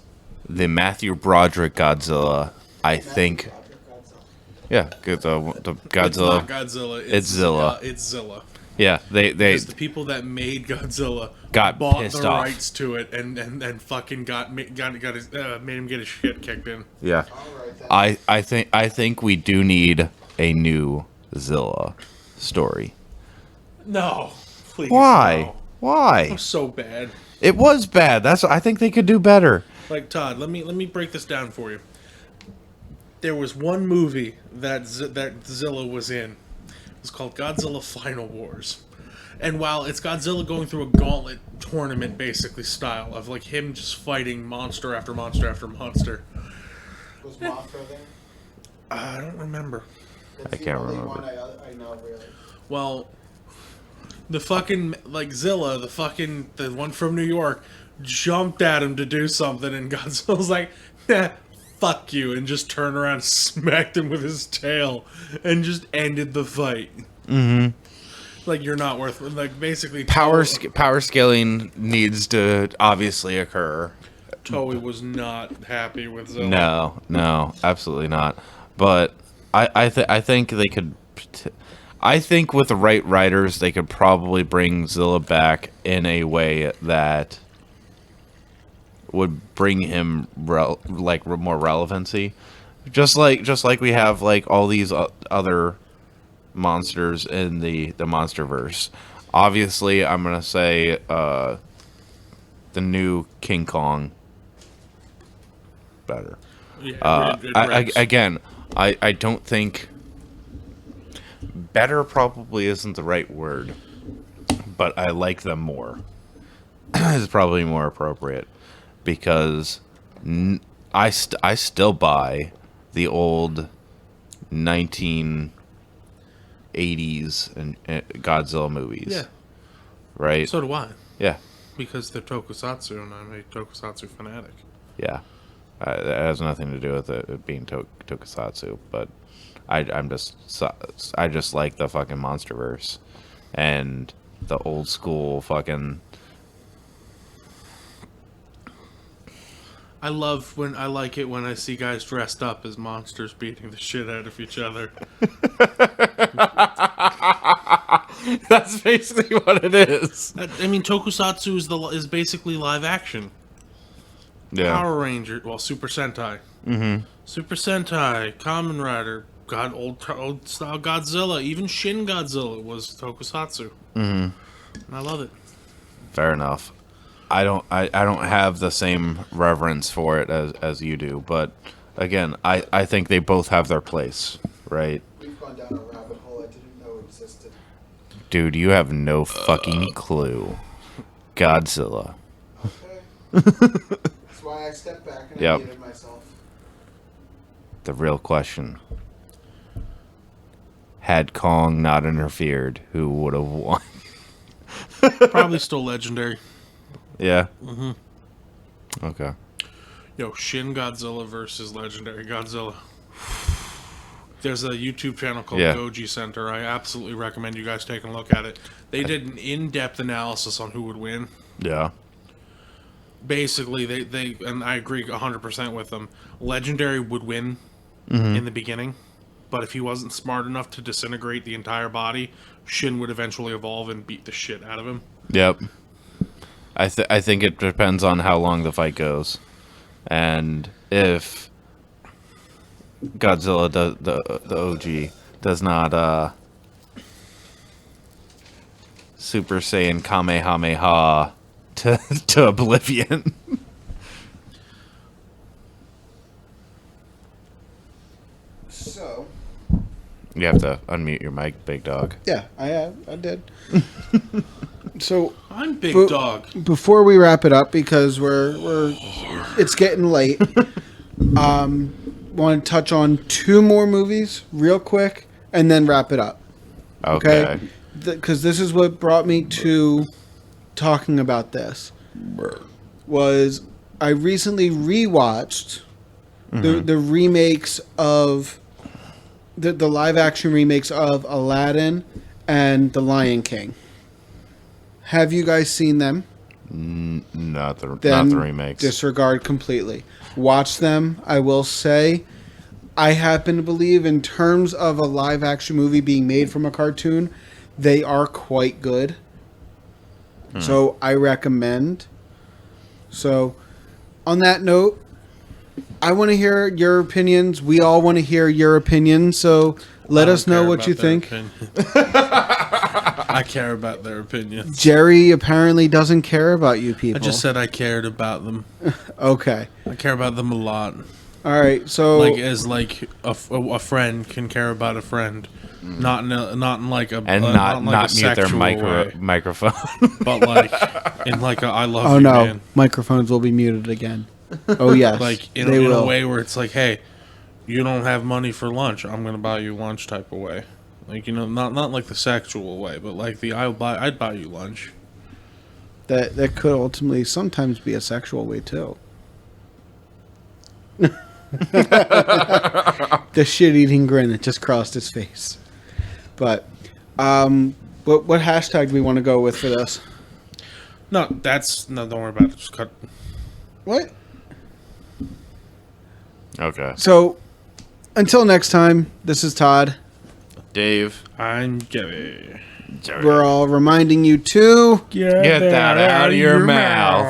the Matthew Broderick Godzilla, I think... Yeah, the It's Godzilla. not Godzilla. It's Zilla. It's Zilla. Yeah, they Because the people that made Godzilla Got bought pissed the off. rights to it and fucking made him get his shit kicked in. yeah. I think we do need a new Zilla story. No, please. Why? No. Why? I'm so bad. It was bad. I think they could do better. Like Todd, let me break this down for you. There was one movie that Zilla was in. It was called Godzilla Final Wars. And while it's Godzilla going through a gauntlet tournament, basically, style, of like him just fighting monster after monster after monster. Was Mothra there? I don't remember. I can't remember. I know, really. Well, the fucking, like, Zilla, the one from New York, jumped at him to do something, and Godzilla's like, nah, fuck you, and just turned around and smacked him with his tail, and just ended the fight. Mm-hmm. Like, you're not worth, like, basically... Power scaling needs to obviously occur. Toei was not happy with Zilla. No, absolutely not. But I think they could. I think with the right writers, they could probably bring Zilla back in a way that would bring him more relevancy. Just like we have like all these other monsters in the MonsterVerse. Obviously, I'm gonna say the new King Kong better. Yeah, I don't think better probably isn't the right word, but I like them more. Is probably more appropriate because I still buy the old 1980s and Godzilla movies. Yeah. Right? So do I. Yeah. Because they're tokusatsu, and I'm a tokusatsu fanatic. Yeah. It has nothing to do with it being tokusatsu, but I just like the fucking MonsterVerse and the old school fucking. I like it when I see guys dressed up as monsters beating the shit out of each other. That's basically what it is. I mean, tokusatsu is basically live action. Yeah. Power Ranger, Super Sentai. Mm-hmm. Super Sentai, Kamen Rider, old style Godzilla, even Shin Godzilla was tokusatsu. Mm-hmm. And I love it. Fair enough. I don't have the same reverence for it as you do, but again, I think they both have their place, right? We've gone down a rabbit hole I didn't know existed. Dude, you have no fucking clue. Godzilla. Okay. That's why I stepped back and I muted myself. The real question. Had Kong not interfered, who would have won? Probably still legendary. Yeah? Mm-hmm. Okay. Yo, Shin Godzilla versus Legendary Godzilla. There's a YouTube channel called Goji Center. I absolutely recommend you guys taking a look at it. They did an in-depth analysis on who would win. Yeah. Basically, they and I agree 100% with them. Legendary would win in the beginning, but if he wasn't smart enough to disintegrate the entire body, Shin would eventually evolve and beat the shit out of him. Yep. I think it depends on how long the fight goes, and if Godzilla the OG does not Super Saiyan Kamehameha to oblivion. So. You have to unmute your mic, big dog. Yeah, I did. So I'm big dog. Before we wrap it up, because it's getting late. Want to touch on 2 more movies real quick, and then wrap it up. Okay. Because this is what brought me to talking about this. Was I recently rewatched the remakes of the live action remakes of Aladdin and The Lion King. Have you guys seen them? Not the remakes. Disregard completely. Watch them. I will say, I happen to believe in terms of a live action movie being made from a cartoon, they are quite good. So I recommend. So on that note, I want to hear your opinions. We all want to hear your opinions. So let us know what you think. I care about their opinions. Jerry apparently doesn't care about you people. I just said I cared about them. Okay. I care about them a lot. All right. So like a friend can care about a friend, not in like a and not mute their microphone, but like in like a I love you. Oh no, man. Microphones will be muted again. Oh yes, like in a way where it's like, hey, you don't have money for lunch, I'm gonna buy you lunch type of way. Like, you know, not like the sexual way, but like the I'd buy you lunch. That could ultimately sometimes be a sexual way too. The shit-eating grin that just crossed his face. But what hashtag do we want to go with for this? No, don't worry about it. Just cut. What? Okay. So, until next time, this is Todd. Dave. I'm Jerry. We're all reminding you to get that out of your mouth.